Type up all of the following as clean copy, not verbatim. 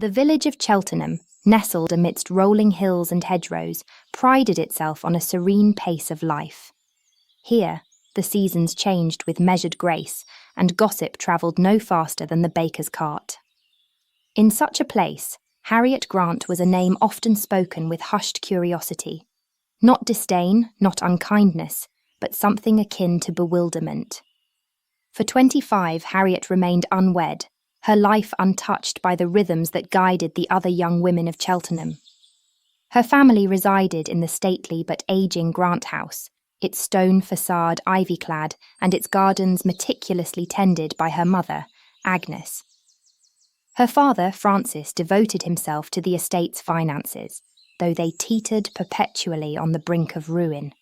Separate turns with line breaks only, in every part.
The village of Cheltenham, nestled amidst rolling hills and hedgerows, prided itself on a serene pace of life. Here, the seasons changed with measured grace, and gossip travelled no faster than the baker's cart. In such a place, Harriet Grant was a name often spoken with hushed curiosity. Not disdain, not unkindness, but something akin to bewilderment. For 25, Harriet remained unwed, her life untouched by the rhythms that guided the other young women of Cheltenham. Her family resided in the stately but ageing Grant house, its stone facade ivy-clad and its gardens meticulously tended by her mother, Agnes. Her father, Francis, devoted himself to the estate's finances, though they teetered perpetually on the brink of ruin.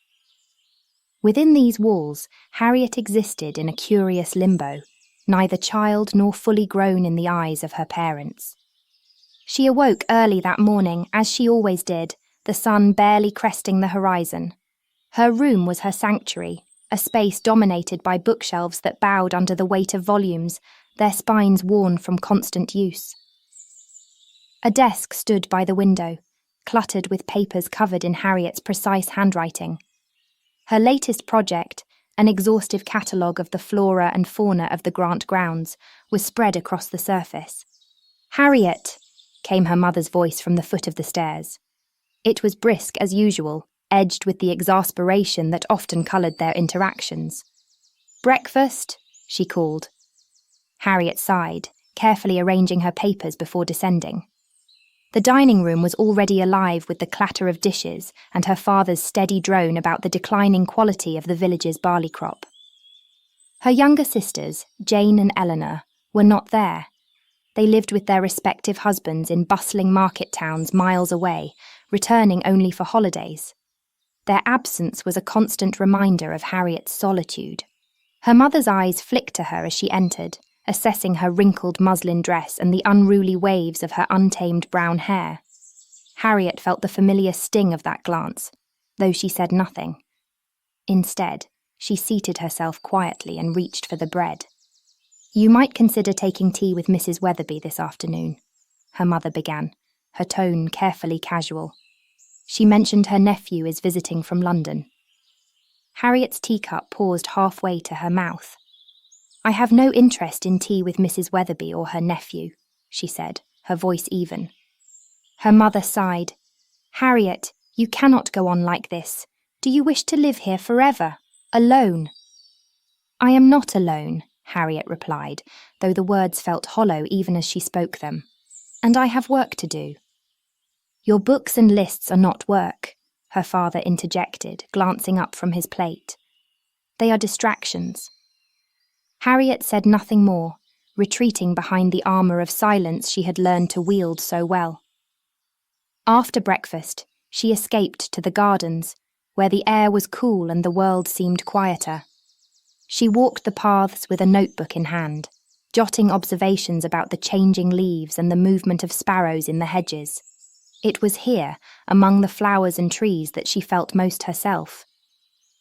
Within these walls, Harriet existed in a curious limbo, neither child nor fully grown in the eyes of her parents. She awoke early that morning, as she always did, the sun barely cresting the horizon. Her room was her sanctuary, a space dominated by bookshelves that bowed under the weight of volumes, their spines worn from constant use. A desk stood by the window, cluttered with papers covered in Harriet's precise handwriting. Her latest project, an exhaustive catalogue of the flora and fauna of the Grant grounds, was spread across the surface. "Harriet!" came her mother's voice from the foot of the stairs. It was brisk as usual, edged with the exasperation that often coloured their interactions. "Breakfast?" she called. Harriet sighed, carefully arranging her papers before descending. The dining room was already alive with the clatter of dishes and her father's steady drone about the declining quality of the village's barley crop. Her younger sisters, Jane and Eleanor, were not there. They lived with their respective husbands in bustling market towns miles away, returning only for holidays. Their absence was a constant reminder of Harriet's solitude. Her mother's eyes flicked to her as she entered, assessing her wrinkled muslin dress and the unruly waves of her untamed brown hair. Harriet felt the familiar sting of that glance, though she said nothing. Instead, she seated herself quietly and reached for the bread. "You might consider taking tea with Mrs. Weatherby this afternoon," her mother began, her tone carefully casual. "She mentioned her nephew is visiting from London." Harriet's teacup paused halfway to her mouth. "I have no interest in tea with Mrs. Weatherby or her nephew," she said, her voice even. Her mother sighed. "Harriet, you cannot go on like this. Do you wish to live here forever, alone?" "I am not alone," Harriet replied, though the words felt hollow even as she spoke them. "And I have work to do." "Your books and lists are not work," her father interjected, glancing up from his plate. "They are distractions." Harriet said nothing more, retreating behind the armour of silence she had learned to wield so well. After breakfast, she escaped to the gardens, where the air was cool and the world seemed quieter. She walked the paths with a notebook in hand, jotting observations about the changing leaves and the movement of sparrows in the hedges. It was here, among the flowers and trees, that she felt most herself.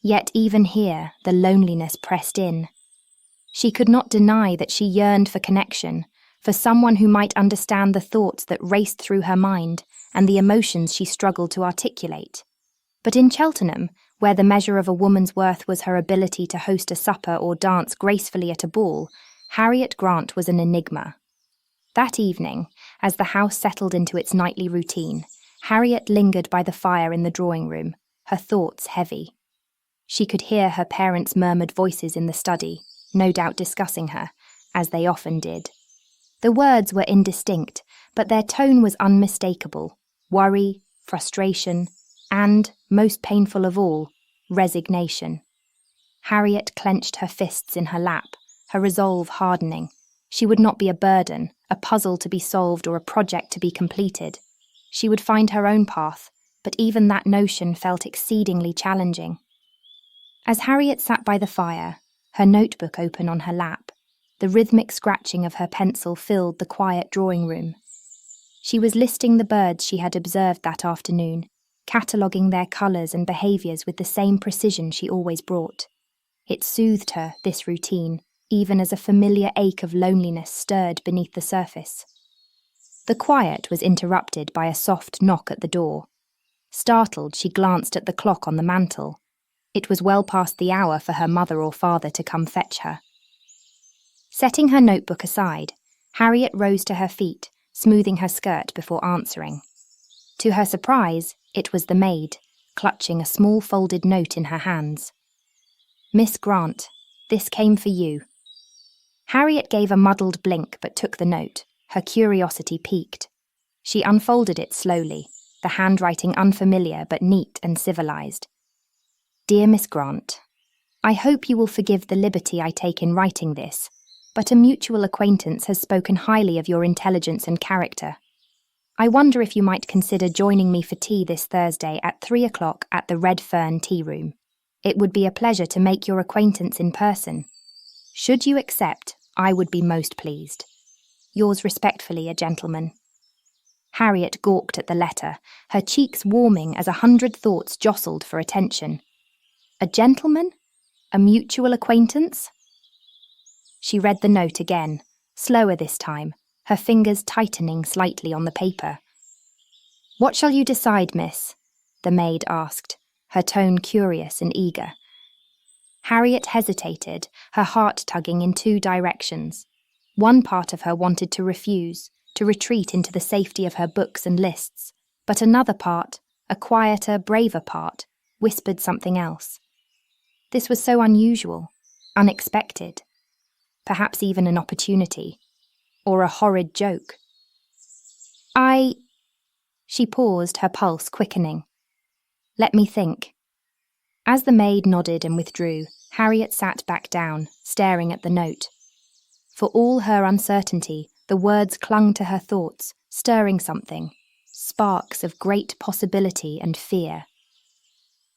Yet even here, the loneliness pressed in. She could not deny that she yearned for connection, for someone who might understand the thoughts that raced through her mind and the emotions she struggled to articulate. But in Cheltenham, where the measure of a woman's worth was her ability to host a supper or dance gracefully at a ball, Harriet Grant was an enigma. That evening, as the house settled into its nightly routine, Harriet lingered by the fire in the drawing room, her thoughts heavy. She could hear her parents' murmured voices in the study, no doubt discussing her, as they often did. The words were indistinct, but their tone was unmistakable: worry, frustration, and, most painful of all, resignation. Harriet clenched her fists in her lap, her resolve hardening. She would not be a burden, a puzzle to be solved or a project to be completed. She would find her own path, but even that notion felt exceedingly challenging. As Harriet sat by the fire, her notebook open on her lap, the rhythmic scratching of her pencil filled the quiet drawing room. She was listing the birds she had observed that afternoon, cataloguing their colours and behaviours with the same precision she always brought. It soothed her, this routine, even as a familiar ache of loneliness stirred beneath the surface. The quiet was interrupted by a soft knock at the door. Startled, she glanced at the clock on the mantel. It was well past the hour for her mother or father to come fetch her. Setting her notebook aside, Harriet rose to her feet, smoothing her skirt before answering. To her surprise, it was the maid, clutching a small folded note in her hands. "Miss Grant, this came for you." Harriet gave a muddled blink but took the note, her curiosity piqued. She unfolded it slowly, the handwriting unfamiliar but neat and civilized. "Dear Miss Grant, I hope you will forgive the liberty I take in writing this, but a mutual acquaintance has spoken highly of your intelligence and character. I wonder if you might consider joining me for tea this Thursday at 3 o'clock at the Red Fern Tea Room. It would be a pleasure to make your acquaintance in person. Should you accept, I would be most pleased. Yours respectfully, a gentleman." Harriet gawked at the letter, her cheeks warming as 100 thoughts jostled for attention. A gentleman? A mutual acquaintance? She read the note again, slower this time, her fingers tightening slightly on the paper. "What shall you decide, miss?" the maid asked, her tone curious and eager. Harriet hesitated, her heart tugging in two directions. One part of her wanted to refuse, to retreat into the safety of her books and lists, but another part, a quieter, braver part, whispered something else. This was so unusual, unexpected, perhaps even an opportunity, or a horrid joke. She paused, her pulse quickening. "Let me think." As the maid nodded and withdrew, Harriet sat back down, staring at the note. For all her uncertainty, the words clung to her thoughts, stirring something, sparks of great possibility and fear.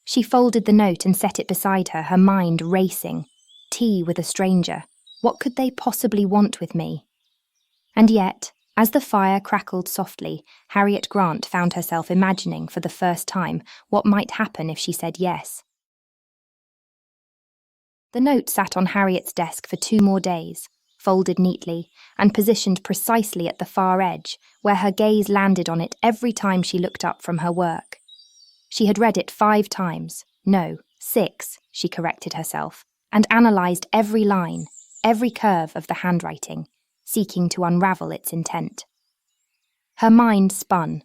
She folded the note and set it beside her, her mind racing. Tea with a stranger. What could they possibly want with me? And yet, as the fire crackled softly, Harriet Grant found herself imagining for the first time what might happen if she said yes. The note sat on Harriet's desk for 2 more days, folded neatly and positioned precisely at the far edge, where her gaze landed on it every time she looked up from her work. She had read it 5 times, no, 6, she corrected herself, and analysed every line, every curve of the handwriting, seeking to unravel its intent. Her mind spun.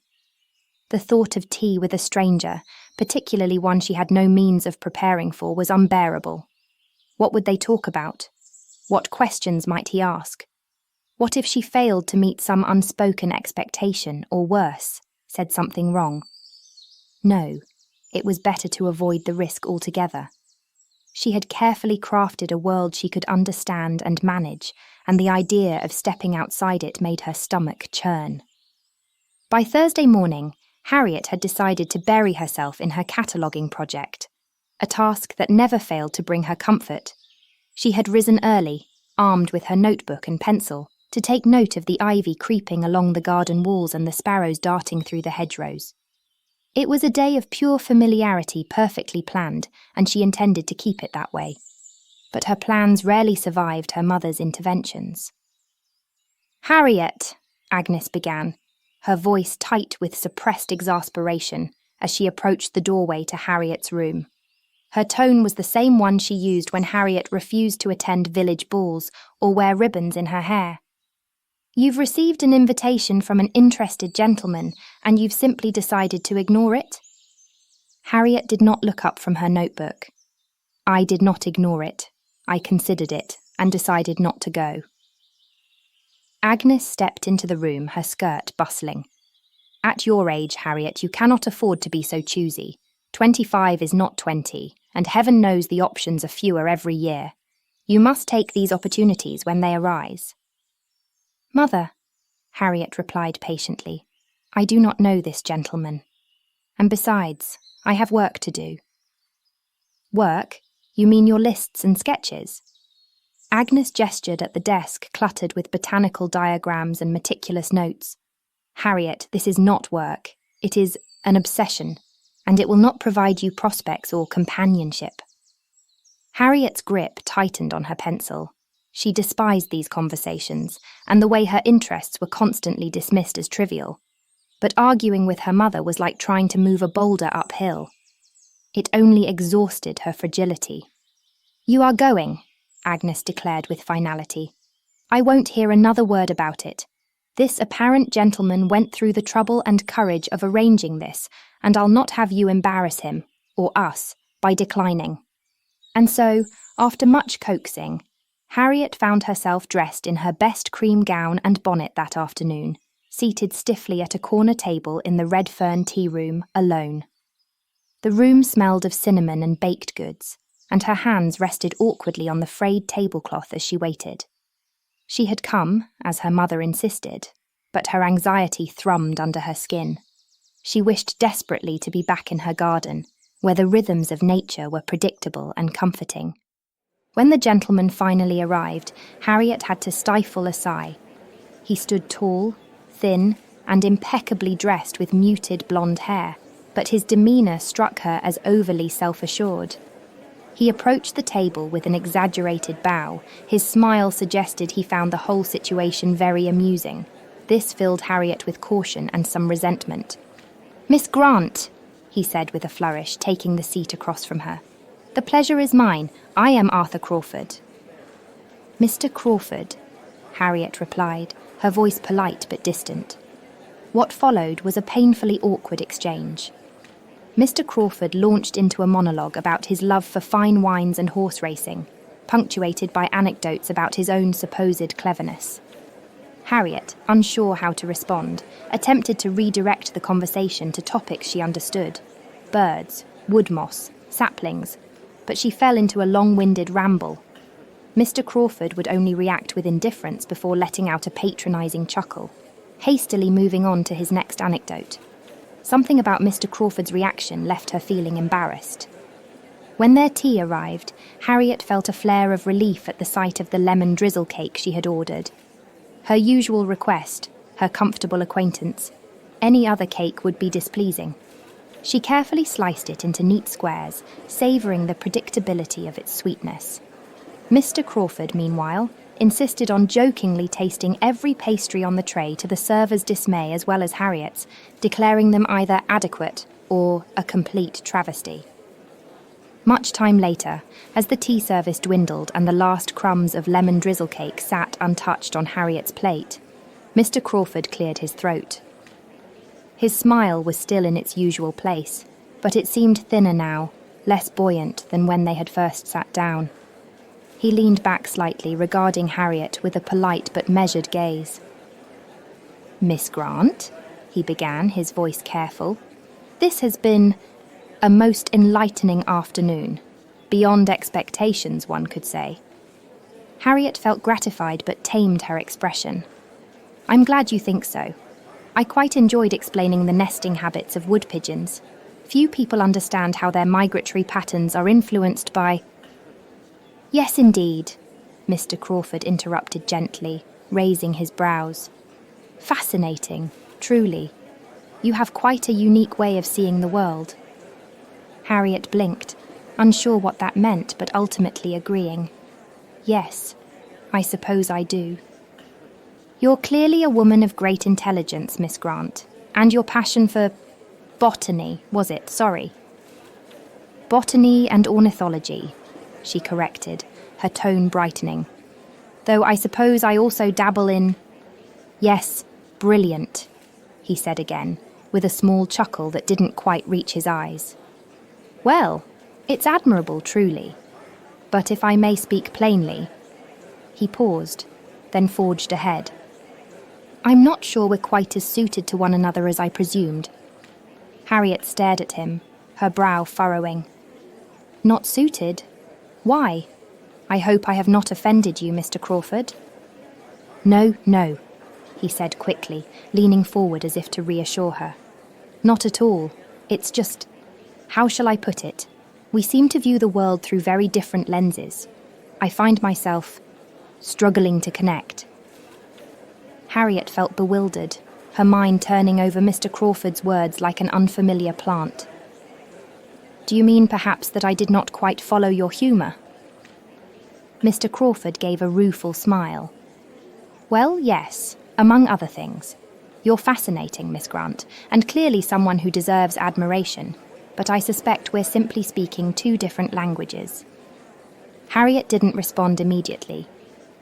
The thought of tea with a stranger, particularly one she had no means of preparing for, was unbearable. What would they talk about? What questions might he ask? What if she failed to meet some unspoken expectation, or worse, said something wrong? No, it was better to avoid the risk altogether. She had carefully crafted a world she could understand and manage, and the idea of stepping outside it made her stomach churn. By Thursday morning, Harriet had decided to bury herself in her cataloguing project, a task that never failed to bring her comfort. She had risen early, armed with her notebook and pencil, to take note of the ivy creeping along the garden walls and the sparrows darting through the hedgerows. It was a day of pure familiarity, perfectly planned, and she intended to keep it that way. But her plans rarely survived her mother's interventions. "Harriet," Agnes began, her voice tight with suppressed exasperation, as she approached the doorway to Harriet's room. Her tone was the same one she used when Harriet refused to attend village balls or wear ribbons in her hair. "You've received an invitation from an interested gentleman, and you've simply decided to ignore it?" Harriet did not look up from her notebook. "I did not ignore it. I considered it, and decided not to go." Agnes stepped into the room, her skirt bustling. "At your age, Harriet, you cannot afford to be so choosy. 25 is not 20, and heaven knows the options are fewer every year. You must take these opportunities when they arise." "Mother," Harriet replied patiently, "I do not know this gentleman. And besides, I have work to do." "Work? You mean your lists and sketches?" Agnes gestured at the desk cluttered with botanical diagrams and meticulous notes. "Harriet, this is not work. It is an obsession, and it will not provide you prospects or companionship." Harriet's grip tightened on her pencil. She despised these conversations, and the way her interests were constantly dismissed as trivial. But arguing with her mother was like trying to move a boulder uphill. It only exhausted her fragility. "You are going," Agnes declared with finality. "I won't hear another word about it. This apparent gentleman went through the trouble and courage of arranging this, and I'll not have you embarrass him, or us, by declining." And so, after much coaxing, Harriet found herself dressed in her best cream gown and bonnet that afternoon, seated stiffly at a corner table in the Red Fern tea room, alone. The room smelled of cinnamon and baked goods, and her hands rested awkwardly on the frayed tablecloth as she waited. She had come, as her mother insisted, but her anxiety thrummed under her skin. She wished desperately to be back in her garden, where the rhythms of nature were predictable and comforting. When the gentleman finally arrived, Harriet had to stifle a sigh. He stood tall, thin, and impeccably dressed with muted blonde hair, but his demeanour struck her as overly self-assured. He approached the table with an exaggerated bow. His smile suggested he found the whole situation very amusing. This filled Harriet with caution and some resentment. "Miss Grant," he said with a flourish, taking the seat across from her. "The pleasure is mine. I am Arthur Crawford." "Mr. Crawford," Harriet replied, her voice polite but distant. What followed was a painfully awkward exchange. Mr. Crawford launched into a monologue about his love for fine wines and horse racing, punctuated by anecdotes about his own supposed cleverness. Harriet, unsure how to respond, attempted to redirect the conversation to topics she understood: birds, wood moss, saplings, but she fell into a long-winded ramble. Mr. Crawford would only react with indifference before letting out a patronising chuckle, hastily moving on to his next anecdote. Something about Mr. Crawford's reaction left her feeling embarrassed. When their tea arrived, Harriet felt a flare of relief at the sight of the lemon drizzle cake she had ordered. Her usual request, her comfortable acquaintance, any other cake would be displeasing. She carefully sliced it into neat squares, savouring the predictability of its sweetness. Mr. Crawford, meanwhile, insisted on jokingly tasting every pastry on the tray to the server's dismay as well as Harriet's, declaring them either adequate or a complete travesty. Much time later, as the tea service dwindled and the last crumbs of lemon drizzle cake sat untouched on Harriet's plate, Mr. Crawford cleared his throat. His smile was still in its usual place, but it seemed thinner now, less buoyant than when they had first sat down. He leaned back slightly, regarding Harriet with a polite but measured gaze. "Miss Grant," he began, his voice careful, "this has been a most enlightening afternoon. Beyond expectations, one could say." Harriet felt gratified but tamed her expression. "I'm glad you think so. I quite enjoyed explaining the nesting habits of wood pigeons. Few people understand how their migratory patterns are influenced by—" "Yes, indeed," Mr. Crawford interrupted gently, raising his brows. "Fascinating, truly. You have quite a unique way of seeing the world." Harriet blinked, unsure what that meant, but ultimately agreeing. "Yes, I suppose I do." "You're clearly a woman of great intelligence, Miss Grant, and your passion for botany, was it? Sorry." "Botany and ornithology," she corrected, her tone brightening. "Though I suppose I also dabble in—" "Yes, brilliant," he said again, with a small chuckle that didn't quite reach his eyes. "Well, it's admirable, truly. But if I may speak plainly—" He paused, then forged ahead. "I'm not sure we're quite as suited to one another as I presumed." Harriet stared at him, her brow furrowing. "Not suited? Why? I hope I have not offended you, Mr. Crawford." "No, no," he said quickly, leaning forward as if to reassure her. "Not at all. It's just, how shall I put it? We seem to view the world through very different lenses. I find myself struggling to connect." Harriet felt bewildered, her mind turning over Mr. Crawford's words like an unfamiliar plant. "Do you mean perhaps that I did not quite follow your humour?" Mr. Crawford gave a rueful smile. Well, yes, among other things. You're fascinating, Miss Grant, and clearly someone who deserves admiration, but I suspect we're simply speaking two different languages. Harriet didn't respond immediately.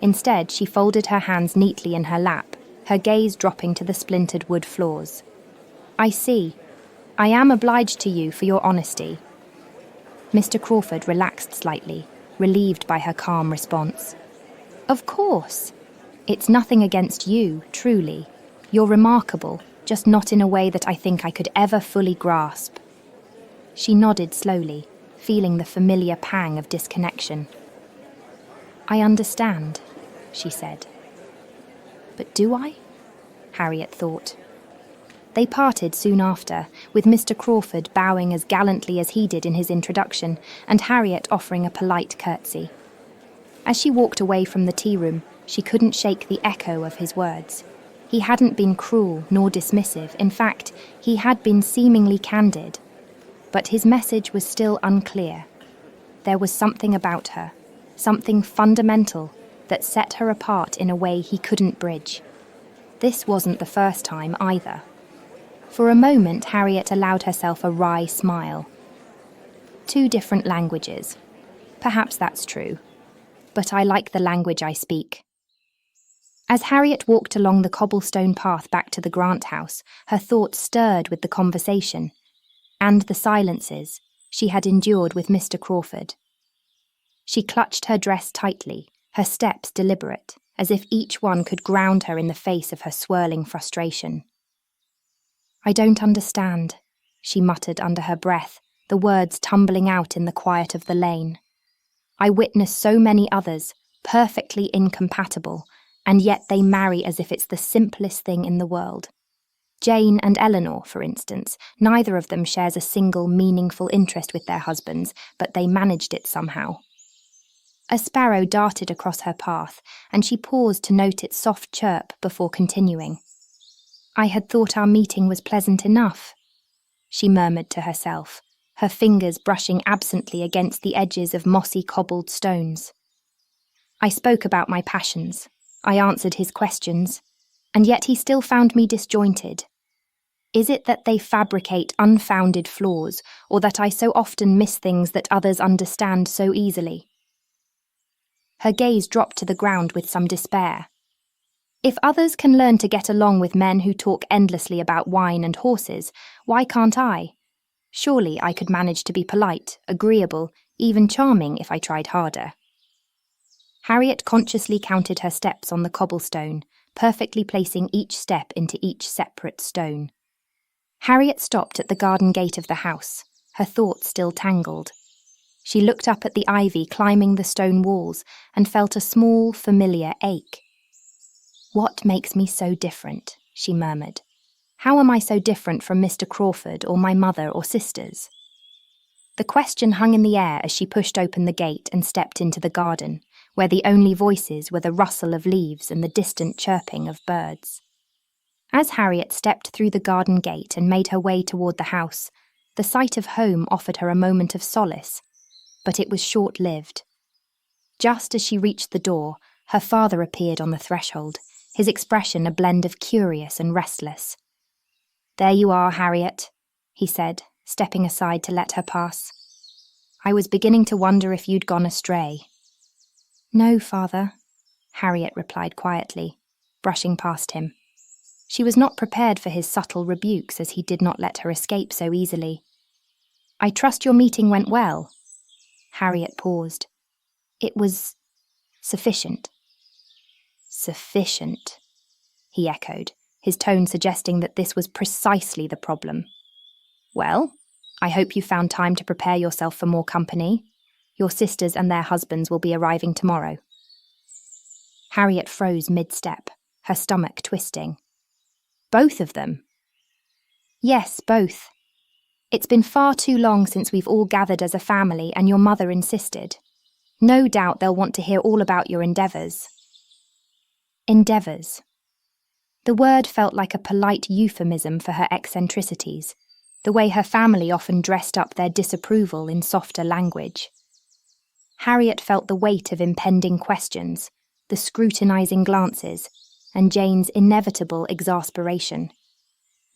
Instead, she folded her hands neatly in her lap, her gaze dropping to the splintered wood floors. I see. I am obliged to you for your honesty. Mr. Crawford relaxed slightly, relieved by her calm response. Of course. It's nothing against you, truly. You're remarkable, just not in a way that I think I could ever fully grasp. She nodded slowly, feeling the familiar pang of disconnection. I understand, she said. But do I? Harriet thought. They parted soon after, with Mr. Crawford bowing as gallantly as he did in his introduction, and Harriet offering a polite curtsy. As she walked away from the tea room, she couldn't shake the echo of his words. He hadn't been cruel nor dismissive. In fact, he had been seemingly candid. But his message was still unclear. There was something about her, something fundamental, that set her apart in a way he couldn't bridge. This wasn't the first time either. For a moment, Harriet allowed herself a wry smile. Two different languages. Perhaps that's true. But I like the language I speak. As Harriet walked along the cobblestone path back to the Grant house, her thoughts stirred with the conversation and the silences she had endured with Mr. Crawford. She clutched her dress tightly, her steps deliberate, as if each one could ground her in the face of her swirling frustration. I don't understand, she muttered under her breath, the words tumbling out in the quiet of the lane. I witness so many others, perfectly incompatible, and yet they marry as if it's the simplest thing in the world. Jane and Eleanor, for instance, neither of them shares a single meaningful interest with their husbands, but they managed it somehow. A sparrow darted across her path, and she paused to note its soft chirp before continuing. I had thought our meeting was pleasant enough, she murmured to herself, her fingers brushing absently against the edges of mossy cobbled stones. I spoke about my passions. I answered his questions, and yet he still found me disjointed. Is it that they fabricate unfounded flaws, or that I so often miss things that others understand so easily? Her gaze dropped to the ground with some despair. If others can learn to get along with men who talk endlessly about wine and horses, why can't I? Surely I could manage to be polite, agreeable, even charming if I tried harder. Harriet consciously counted her steps on the cobblestone, perfectly placing each step into each separate stone. Harriet stopped at the garden gate of the house, her thoughts still tangled. She looked up at the ivy climbing the stone walls and felt a small, familiar ache. What makes me so different? She murmured. How am I so different from Mr. Crawford or my mother or sisters? The question hung in the air as she pushed open the gate and stepped into the garden, where the only voices were the rustle of leaves and the distant chirping of birds. As Harriet stepped through the garden gate and made her way toward the house, the sight of home offered her a moment of solace, but it was short-lived. Just as she reached the door, her father appeared on the threshold, his expression a blend of curious and restless. There you are, Harriet, he said, stepping aside to let her pass. I was beginning to wonder if you'd gone astray. No, father, Harriet replied quietly, brushing past him. She was not prepared for his subtle rebukes as he did not let her escape so easily. I trust your meeting went well. Harriet paused. It was sufficient. Sufficient, he echoed, his tone suggesting that this was precisely the problem. Well, I hope you found time to prepare yourself for more company. Your sisters and their husbands will be arriving tomorrow. Harriet froze mid-step, her stomach twisting. Both of them? Yes, both. It's been far too long since we've all gathered as a family, and your mother insisted. No doubt they'll want to hear all about your endeavours. Endeavours. The word felt like a polite euphemism for her eccentricities, the way her family often dressed up their disapproval in softer language. Harriet felt the weight of impending questions, the scrutinizing glances, and Jane's inevitable exasperation.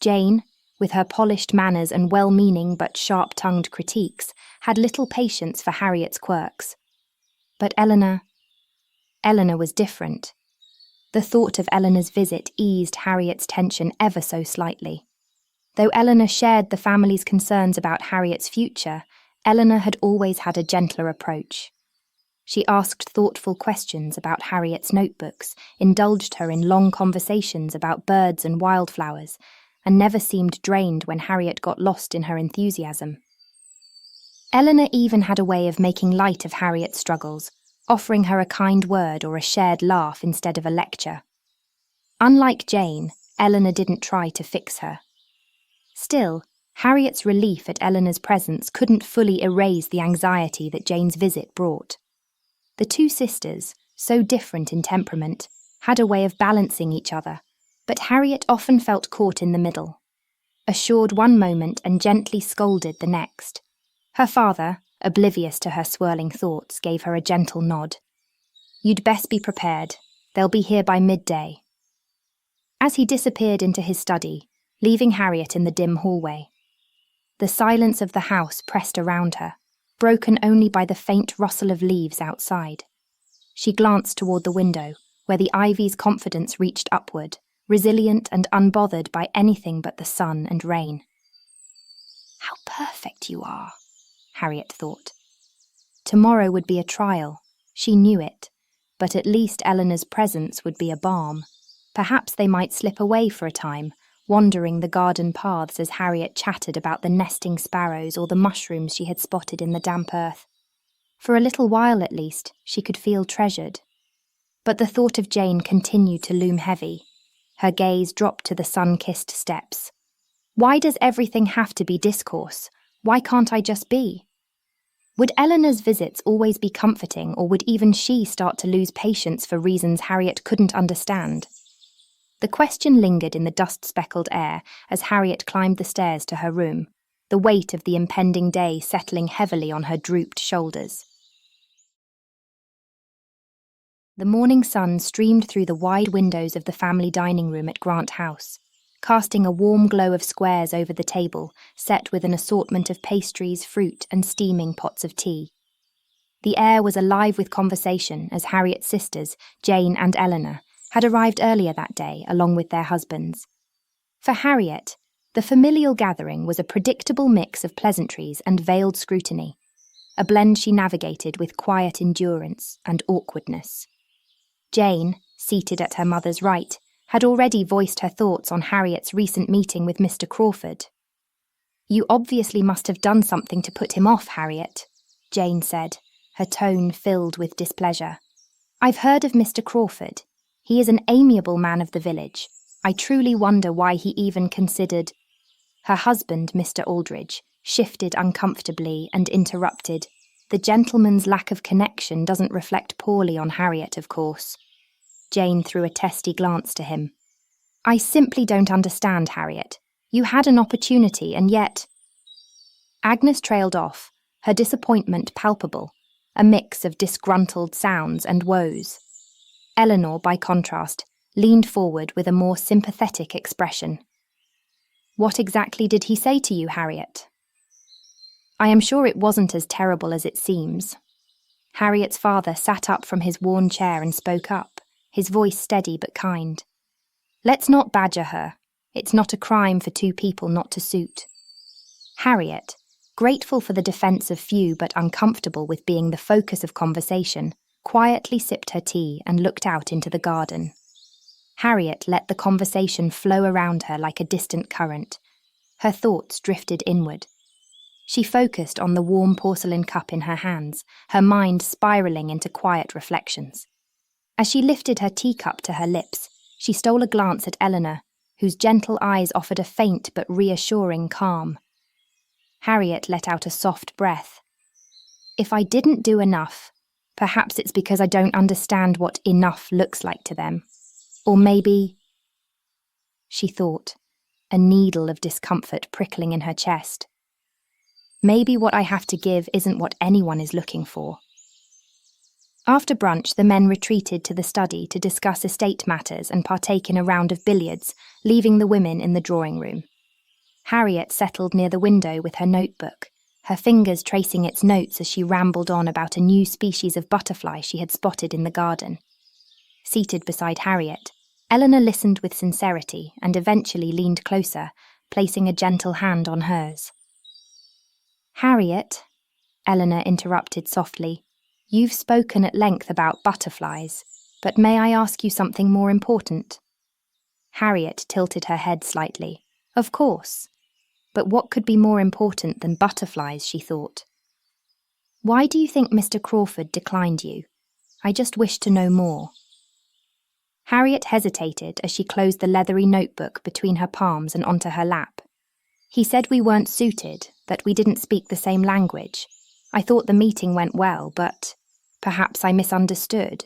Jane, with her polished manners and well-meaning but sharp-tongued critiques, had little patience for Harriet's quirks. But Eleanor was different. The thought of Eleanor's visit eased Harriet's tension ever so slightly. Though Eleanor shared the family's concerns about Harriet's future, Eleanor had always had a gentler approach. She asked thoughtful questions about Harriet's notebooks, indulged her in long conversations about birds and wildflowers, and never seemed drained when Harriet got lost in her enthusiasm. Eleanor even had a way of making light of Harriet's struggles, offering her a kind word or a shared laugh instead of a lecture. Unlike Jane, Eleanor didn't try to fix her. Still, Harriet's relief at Eleanor's presence couldn't fully erase the anxiety that Jane's visit brought. The two sisters, so different in temperament, had a way of balancing each other, but Harriet often felt caught in the middle, assured one moment and gently scolded the next. Her father, oblivious to her swirling thoughts, gave her a gentle nod. "You'd best be prepared. They'll be here by midday." As he disappeared into his study, leaving Harriet in the dim hallway, the silence of the house pressed around her, broken only by the faint rustle of leaves outside. She glanced toward the window, where the ivy's confidence reached upward, resilient and unbothered by anything but the sun and rain. "How perfect you are," Harriet thought. Tomorrow would be a trial. She knew it, but at least Eleanor's presence would be a balm. Perhaps they might slip away for a time, wandering the garden paths as Harriet chatted about the nesting sparrows or the mushrooms she had spotted in the damp earth. For a little while at least, she could feel treasured. But the thought of Jane continued to loom heavy. Her gaze dropped to the sun-kissed steps. Why does everything have to be discourse? Why can't I just be? Would Eleanor's visits always be comforting, or would even she start to lose patience for reasons Harriet couldn't understand? The question lingered in the dust-speckled air as Harriet climbed the stairs to her room, the weight of the impending day settling heavily on her drooped shoulders. The morning sun streamed through the wide windows of the family dining room at Grant House, casting a warm glow of squares over the table, set with an assortment of pastries, fruit, and steaming pots of tea. The air was alive with conversation as Harriet's sisters, Jane and Eleanor, had arrived earlier that day along with their husbands. For Harriet, the familial gathering was a predictable mix of pleasantries and veiled scrutiny, a blend she navigated with quiet endurance and awkwardness. Jane, seated at her mother's right, had already voiced her thoughts on Harriet's recent meeting with Mr. Crawford. "You obviously must have done something to put him off, Harriet," Jane said, her tone filled with displeasure. "I've heard of Mr. Crawford. He is an amiable man of the village. I truly wonder why he even considered—" Her husband, Mr. Aldridge, shifted uncomfortably and interrupted. "The gentleman's lack of connection doesn't reflect poorly on Harriet, of course." Jane threw a testy glance to him. "I simply don't understand, Harriet. You had an opportunity, and yet—" Agnes trailed off, her disappointment palpable, a mix of disgruntled sounds and woes. Eleanor, by contrast, leaned forward with a more sympathetic expression. "What exactly did he say to you, Harriet?" "I am sure it wasn't as terrible as it seems." Harriet's father sat up from his worn chair and spoke up, his voice steady but kind. "Let's not badger her. It's not a crime for two people not to suit." Harriet, grateful for the defense of few but uncomfortable with being the focus of conversation, quietly sipped her tea and looked out into the garden. Harriet let the conversation flow around her like a distant current. Her thoughts drifted inward. She focused on the warm porcelain cup in her hands, her mind spiraling into quiet reflections. As she lifted her teacup to her lips, she stole a glance at Eleanor, whose gentle eyes offered a faint but reassuring calm. Harriet let out a soft breath. If I didn't do enough, perhaps it's because I don't understand what enough looks like to them. Or maybe, she thought, a needle of discomfort prickling in her chest. Maybe what I have to give isn't what anyone is looking for. After brunch, the men retreated to the study to discuss estate matters and partake in a round of billiards, leaving the women in the drawing room. Harriet settled near the window with her notebook, her fingers tracing its notes as she rambled on about a new species of butterfly she had spotted in the garden. Seated beside Harriet, Eleanor listened with sincerity and eventually leaned closer, placing a gentle hand on hers. "Harriet," Eleanor interrupted softly, "you've spoken at length about butterflies, but may I ask you something more important?" Harriet tilted her head slightly. Of course. But what could be more important than butterflies, she thought. "Why do you think Mr. Crawford declined you? I just wish to know more." Harriet hesitated as she closed the leathery notebook between her palms and onto her lap. "He said we weren't suited, that we didn't speak the same language. I thought the meeting went well, but perhaps I misunderstood."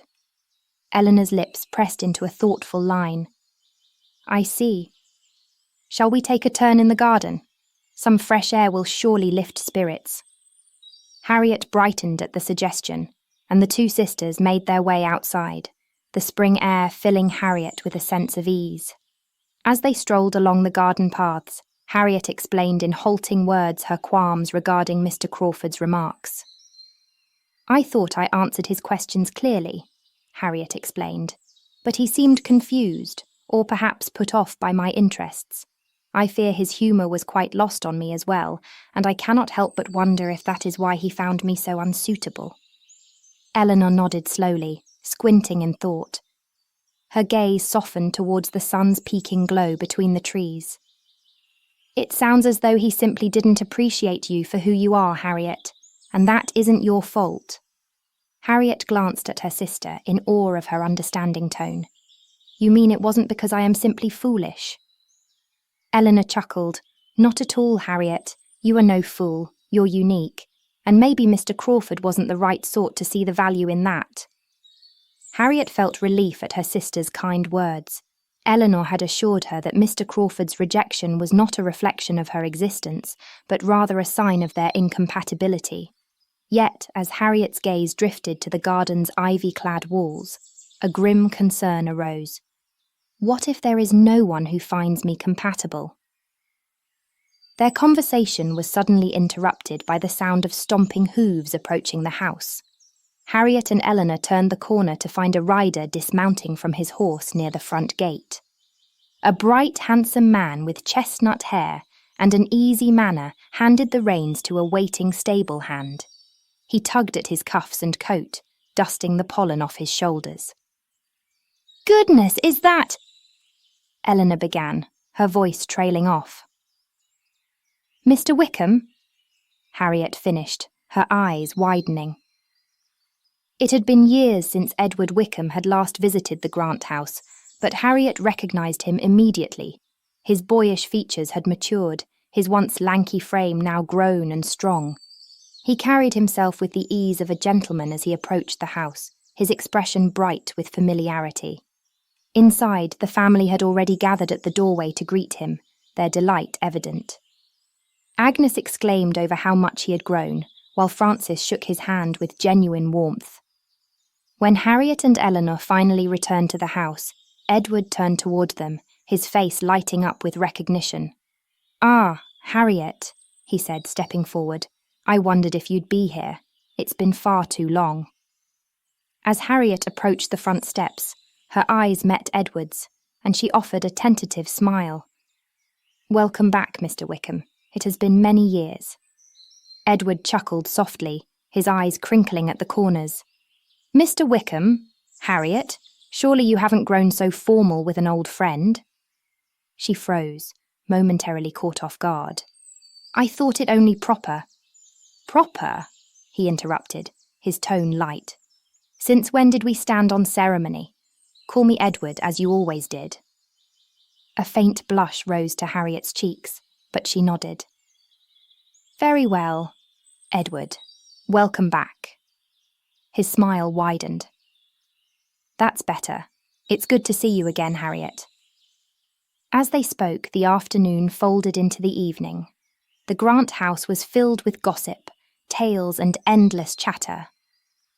Eleanor's lips pressed into a thoughtful line. "I see. Shall we take a turn in the garden? Some fresh air will surely lift spirits." Harriet brightened at the suggestion, and the two sisters made their way outside, the spring air filling Harriet with a sense of ease. As they strolled along the garden paths, Harriet explained in halting words her qualms regarding Mr. Crawford's remarks. "I thought I answered his questions clearly," Harriet explained, "but he seemed confused, or perhaps put off by my interests. I fear his humour was quite lost on me as well, and I cannot help but wonder if that is why he found me so unsuitable." Eleanor nodded slowly, squinting in thought. Her gaze softened towards the sun's peaking glow between the trees. "It sounds as though he simply didn't appreciate you for who you are, Harriet, and that isn't your fault." Harriet glanced at her sister in awe of her understanding tone. "You mean it wasn't because I am simply foolish?" Eleanor chuckled. "Not at all, Harriet. You are no fool. You're unique. And maybe Mr. Crawford wasn't the right sort to see the value in that." Harriet felt relief at her sister's kind words. Eleanor had assured her that Mr. Crawford's rejection was not a reflection of her existence, but rather a sign of their incompatibility. Yet, as Harriet's gaze drifted to the garden's ivy-clad walls, a grim concern arose. What if there is no one who finds me compatible? Their conversation was suddenly interrupted by the sound of stomping hooves approaching the house. Harriet and Eleanor turned the corner to find a rider dismounting from his horse near the front gate. A bright, handsome man with chestnut hair and an easy manner handed the reins to a waiting stable hand. He tugged at his cuffs and coat, dusting the pollen off his shoulders. "Goodness, is that—" Eleanor began, her voice trailing off. "Mr. Wickham?" Harriet finished, her eyes widening. It had been years since Edward Wickham had last visited the Grant house, but Harriet recognised him immediately. His boyish features had matured, his once lanky frame now grown and strong. He carried himself with the ease of a gentleman as he approached the house, his expression bright with familiarity. Inside, the family had already gathered at the doorway to greet him, their delight evident. Agnes exclaimed over how much he had grown, while Francis shook his hand with genuine warmth. When Harriet and Eleanor finally returned to the house, Edward turned toward them, his face lighting up with recognition. "Ah, Harriet," he said, stepping forward. "I wondered if you'd be here. It's been far too long." As Harriet approached the front steps, her eyes met Edward's, and she offered a tentative smile. "Welcome back, Mr. Wickham. It has been many years." Edward chuckled softly, his eyes crinkling at the corners. "Mr. Wickham? Harriet? Surely you haven't grown so formal with an old friend?" She froze, momentarily caught off guard. "I thought it only proper." "Proper?" he interrupted, his tone light. "Since when did we stand on ceremony? Call me Edward, as you always did." A faint blush rose to Harriet's cheeks, but she nodded. "Very well, Edward. Welcome back." His smile widened. "That's better. It's good to see you again, Harriet." As they spoke, the afternoon folded into the evening. The Grant house was filled with gossip, tales and endless chatter.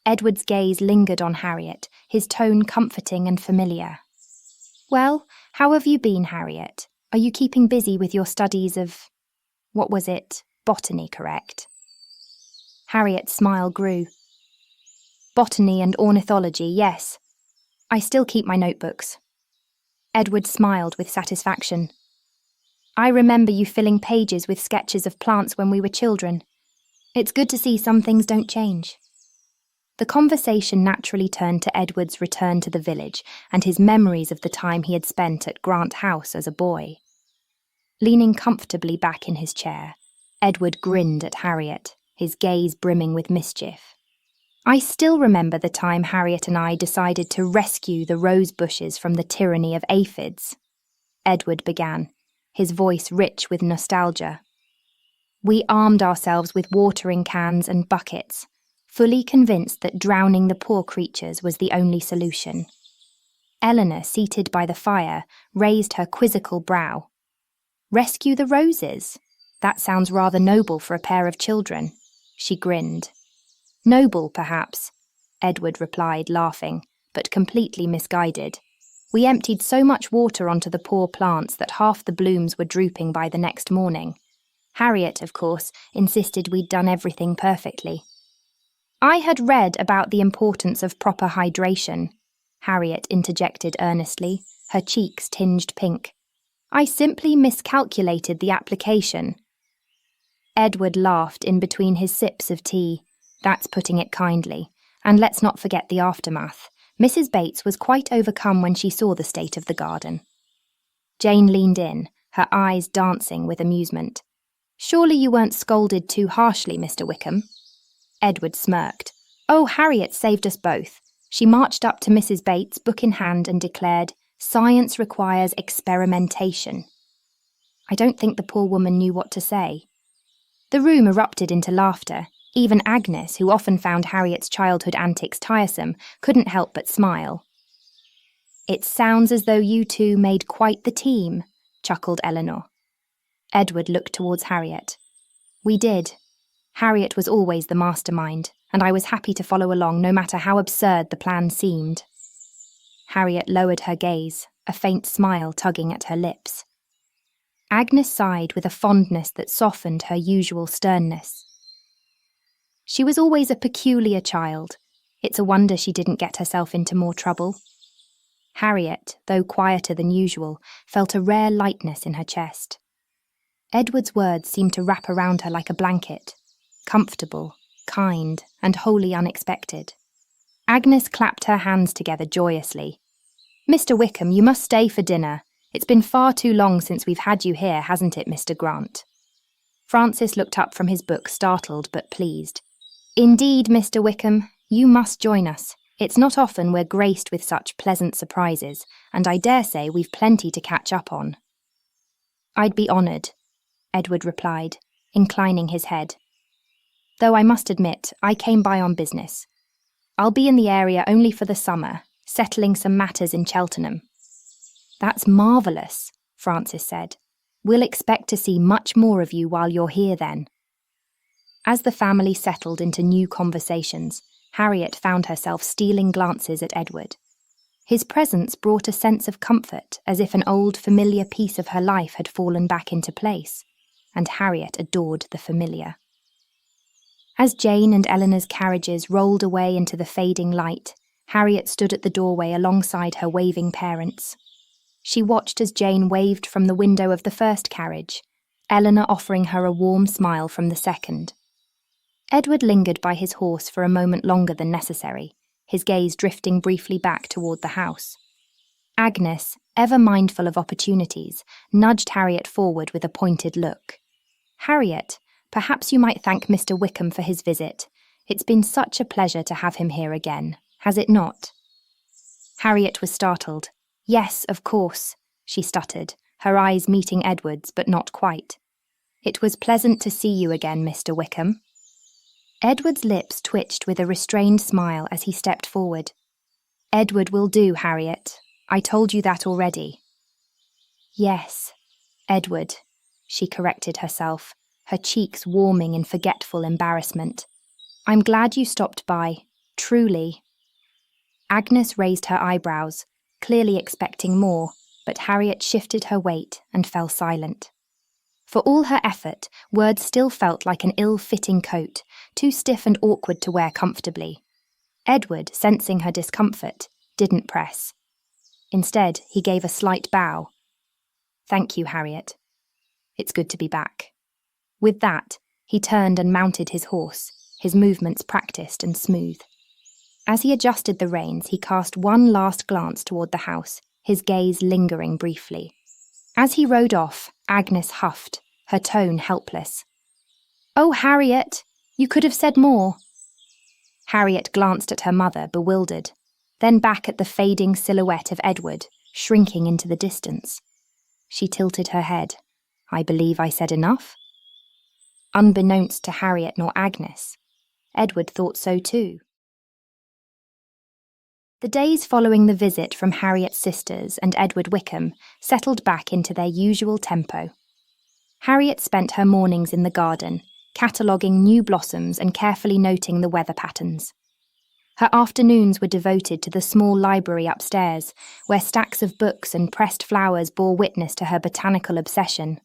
Edward's gaze lingered on Harriet, his tone comforting and familiar. "Well, how have you been, Harriet? Are you keeping busy with your studies of, what was it, botany, correct?" Harriet's smile grew. "Botany and ornithology, yes. I still keep my notebooks." Edward smiled with satisfaction. "I remember you filling pages with sketches of plants when we were children. It's good to see some things don't change." The conversation naturally turned to Edward's return to the village and his memories of the time he had spent at Grant House as a boy. Leaning comfortably back in his chair, Edward grinned at Harriet, his gaze brimming with mischief. "I still remember the time Harriet and I decided to rescue the rose bushes from the tyranny of aphids," Edward began, his voice rich with nostalgia. "We armed ourselves with watering cans and buckets, fully convinced that drowning the poor creatures was the only solution." Eleanor, seated by the fire, raised her quizzical brow. "Rescue the roses? That sounds rather noble for a pair of children," she grinned. "Noble, perhaps," Edward replied, laughing, but completely misguided. "We emptied so much water onto the poor plants that half the blooms were drooping by the next morning. Harriet, of course, insisted we'd done everything perfectly." "I had read about the importance of proper hydration," Harriet interjected earnestly, her cheeks tinged pink. "I simply miscalculated the application." Edward laughed in between his sips of tea. "That's putting it kindly. And let's not forget the aftermath. Mrs. Bates was quite overcome when she saw the state of the garden." Jane leaned in, her eyes dancing with amusement. "Surely you weren't scolded too harshly, Mr. Wickham?" Edward smirked. "Oh, Harriet saved us both. She marched up to Mrs. Bates, book in hand, and declared, 'Science requires experimentation.' I don't think the poor woman knew what to say." The room erupted into laughter. Even Agnes, who often found Harriet's childhood antics tiresome, couldn't help but smile. "It sounds as though you two made quite the team," chuckled Eleanor. Edward looked towards Harriet. "We did. Harriet was always the mastermind, and I was happy to follow along no matter how absurd the plan seemed." Harriet lowered her gaze, a faint smile tugging at her lips. Agnes sighed with a fondness that softened her usual sternness. "She was always a peculiar child. It's a wonder she didn't get herself into more trouble." Harriet, though quieter than usual, felt a rare lightness in her chest. Edward's words seemed to wrap around her like a blanket, comfortable, kind, and wholly unexpected. Agnes clapped her hands together joyously. "Mr. Wickham, you must stay for dinner. It's been far too long since we've had you here, hasn't it, Mr. Grant?" Francis looked up from his book, startled but pleased. "Indeed, Mr. Wickham, you must join us. It's not often we're graced with such pleasant surprises, and I dare say we've plenty to catch up on." "I'd be honoured," Edward replied, inclining his head. "Though I must admit, I came by on business. I'll be in the area only for the summer, settling some matters in Cheltenham." "That's marvellous," Francis said. "We'll expect to see much more of you while you're here then." As the family settled into new conversations, Harriet found herself stealing glances at Edward. His presence brought a sense of comfort, as if an old familiar piece of her life had fallen back into place, and Harriet adored the familiar. As Jane and Eleanor's carriages rolled away into the fading light, Harriet stood at the doorway alongside her waving parents. She watched as Jane waved from the window of the first carriage, Eleanor offering her a warm smile from the second. Edward lingered by his horse for a moment longer than necessary, his gaze drifting briefly back toward the house. Agnes, ever mindful of opportunities, nudged Harriet forward with a pointed look. "Harriet, perhaps you might thank Mr. Wickham for his visit. It's been such a pleasure to have him here again, has it not?" Harriet was startled. "Yes, of course," she stuttered, her eyes meeting Edward's, but not quite. "It was pleasant to see you again, Mr. Wickham." Edward's lips twitched with a restrained smile as he stepped forward. "Edward will do, Harriet. I told you that already." "Yes, Edward," she corrected herself, her cheeks warming in forgetful embarrassment. "I'm glad you stopped by. Truly. Agnes raised her eyebrows, clearly expecting more, but Harriet shifted her weight and fell silent. For all her effort, words still felt like an ill-fitting coat, too stiff and awkward to wear comfortably. Edward, sensing her discomfort, didn't press. Instead, he gave a slight bow. "Thank you, Harriet. It's good to be back." With that, he turned and mounted his horse, his movements practiced and smooth. As he adjusted the reins, he cast one last glance toward the house, his gaze lingering briefly. As he rode off, Agnes huffed, her tone helpless. "Oh, Harriet, you could have said more." Harriet glanced at her mother, bewildered, then back at the fading silhouette of Edward, shrinking into the distance. She tilted her head. "I believe I said enough." Unbeknownst to Harriet nor Agnes, Edward thought so too. The days following the visit from Harriet's sisters and Edward Wickham settled back into their usual tempo. Harriet spent her mornings in the garden, cataloguing new blossoms and carefully noting the weather patterns. Her afternoons were devoted to the small library upstairs, where stacks of books and pressed flowers bore witness to her botanical obsession.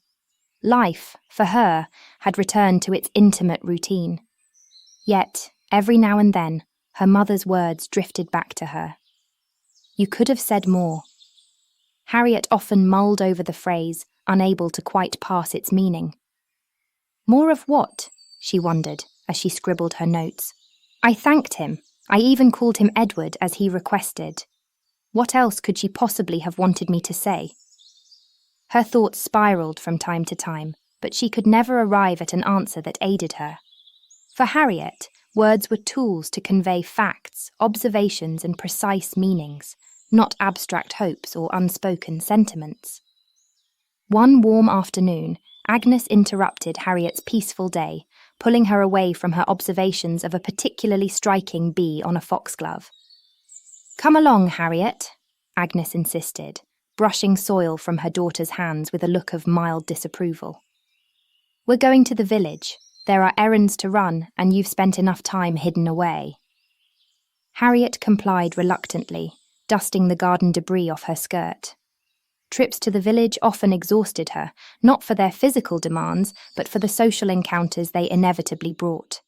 Life, for her, had returned to its intimate routine. Yet, every now and then, her mother's words drifted back to her. "You could have said more." Harriet often mulled over the phrase, unable to quite parse its meaning. More of what? She wondered, as she scribbled her notes. I thanked him. I even called him Edward, as he requested. What else could she possibly have wanted me to say? Her thoughts spiraled from time to time, but she could never arrive at an answer that aided her. For Harriet, words were tools to convey facts, observations, and precise meanings, not abstract hopes or unspoken sentiments. One warm afternoon, Agnes interrupted Harriet's peaceful day, pulling her away from her observations of a particularly striking bee on a foxglove. "Come along, Harriet," Agnes insisted, brushing soil from her daughter's hands with a look of mild disapproval. "We're going to the village. There are errands to run, and you've spent enough time hidden away." Harriet complied reluctantly, dusting the garden debris off her skirt. Trips to the village often exhausted her, not for their physical demands, but for the social encounters they inevitably brought.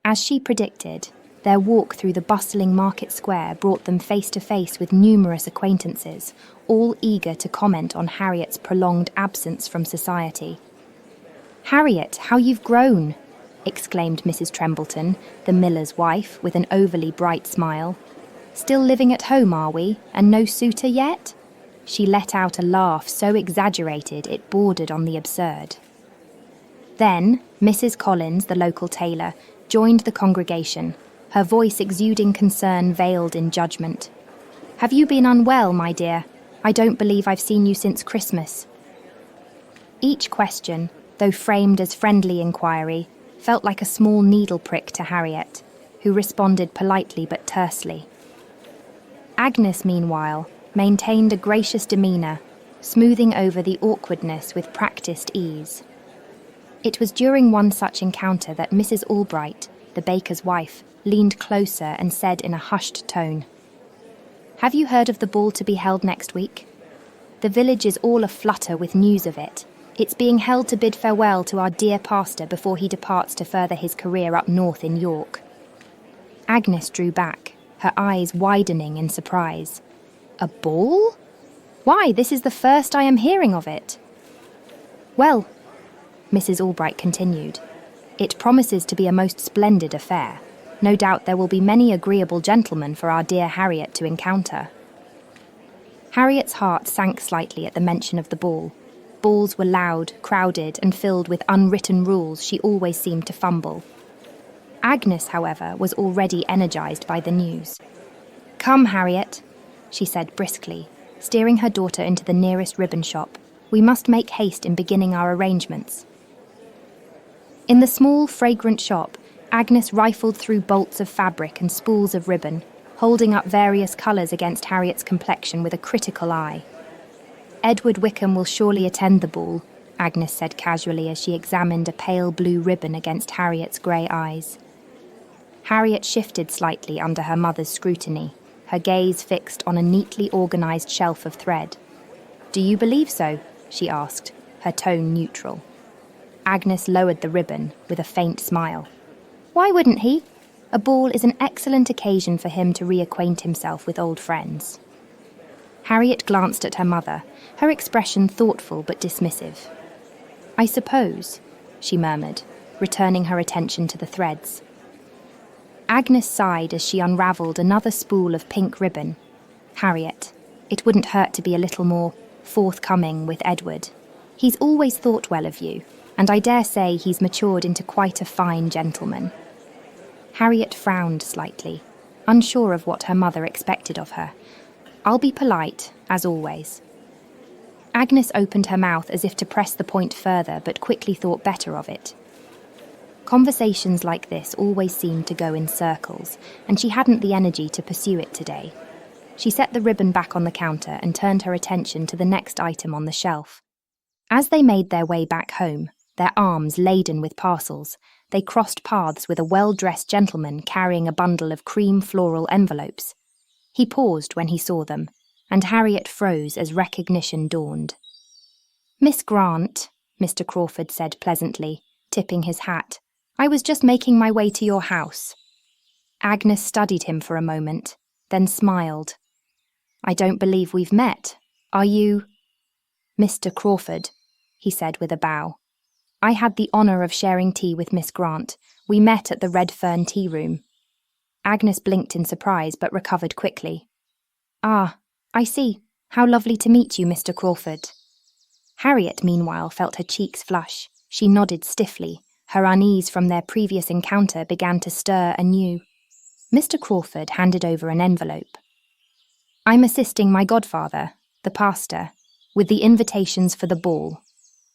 As she predicted, their walk through the bustling market square brought them face to face with numerous acquaintances, all eager to comment on Harriet's prolonged absence from society. "Harriet, how you've grown!" exclaimed Mrs. Trembleton, the miller's wife, with an overly bright smile. "Still living at home, are we, and no suitor yet?" She let out a laugh so exaggerated it bordered on the absurd. Then, Mrs. Collins, the local tailor, joined the congregation, her voice exuding concern veiled in judgment. "Have you been unwell, my dear? I don't believe I've seen you since Christmas." Each question, though framed as friendly inquiry, felt like a small needle prick to Harriet, who responded politely but tersely. Agnes, meanwhile, maintained a gracious demeanour, smoothing over the awkwardness with practised ease. It was during one such encounter that Mrs. Albright, the baker's wife, leaned closer and said in a hushed tone, "Have you heard of the ball to be held next week? The village is all aflutter with news of it. It's being held to bid farewell to our dear pastor before he departs to further his career up north in York." Agnes drew back, her eyes widening in surprise. "A ball? Why, this is the first I am hearing of it." "Well," Mrs. Albright continued, "it promises to be a most splendid affair. No doubt there will be many agreeable gentlemen for our dear Harriet to encounter." Harriet's heart sank slightly at the mention of the ball. Balls were loud, crowded, and filled with unwritten rules she always seemed to fumble. Agnes, however, was already energized by the news. "Come, Harriet," she said briskly, steering her daughter into the nearest ribbon shop. "We must make haste in beginning our arrangements." In the small, fragrant shop, Agnes rifled through bolts of fabric and spools of ribbon, holding up various colours against Harriet's complexion with a critical eye. "Edward Wickham will surely attend the ball," Agnes said casually as she examined a pale blue ribbon against Harriet's grey eyes. Harriet shifted slightly under her mother's scrutiny, her gaze fixed on a neatly organised shelf of thread. "Do you believe so?" she asked, her tone neutral. Agnes lowered the ribbon with a faint smile. "Why wouldn't he? A ball is an excellent occasion for him to reacquaint himself with old friends." Harriet glanced at her mother, her expression thoughtful but dismissive. "I suppose," she murmured, returning her attention to the threads. Agnes sighed as she unravelled another spool of pink ribbon. "Harriet, it wouldn't hurt to be a little more forthcoming with Edward. He's always thought well of you, and I dare say he's matured into quite a fine gentleman." Harriet frowned slightly, unsure of what her mother expected of her. "I'll be polite, as always." Agnes opened her mouth as if to press the point further, but quickly thought better of it. Conversations like this always seemed to go in circles, and she hadn't the energy to pursue it today. She set the ribbon back on the counter and turned her attention to the next item on the shelf. As they made their way back home, their arms laden with parcels, they crossed paths with a well-dressed gentleman carrying a bundle of cream floral envelopes. He paused when he saw them, and Harriet froze as recognition dawned. "Miss Grant," Mr. Crawford said pleasantly, tipping his hat, "I was just making my way to your house." Agnes studied him for a moment, then smiled. "I don't believe we've met. Are you—" "Mr. Crawford," he said with a bow. "I had the honour of sharing tea with Miss Grant. We met at the Red Fern Tea Room." Agnes blinked in surprise but recovered quickly. "Ah, I see. How lovely to meet you, Mr. Crawford." Harriet, meanwhile, felt her cheeks flush. She nodded stiffly. Her unease from their previous encounter began to stir anew. Mr. Crawford handed over an envelope. "I'm assisting my godfather, the pastor, with the invitations for the ball.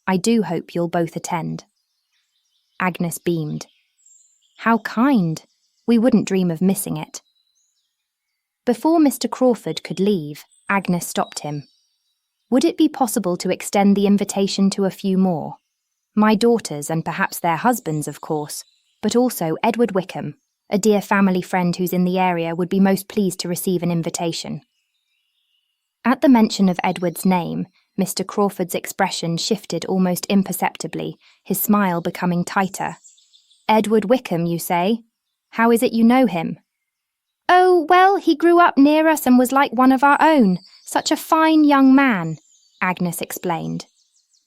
I do hope you'll both attend." Agnes beamed. "How kind! We wouldn't dream of missing it." Before Mr. Crawford could leave, Agnes stopped him. "Would it be possible to extend the invitation to a few more? My daughters and perhaps their husbands, of course, but also Edward Wickham, a dear family friend who's in the area, would be most pleased to receive an invitation." At the mention of Edward's name, Mr. Crawford's expression shifted almost imperceptibly, his smile becoming tighter. "Edward Wickham, you say? How is it you know him?" "Oh, well, he grew up near us and was like one of our own. Such a fine young man," Agnes explained.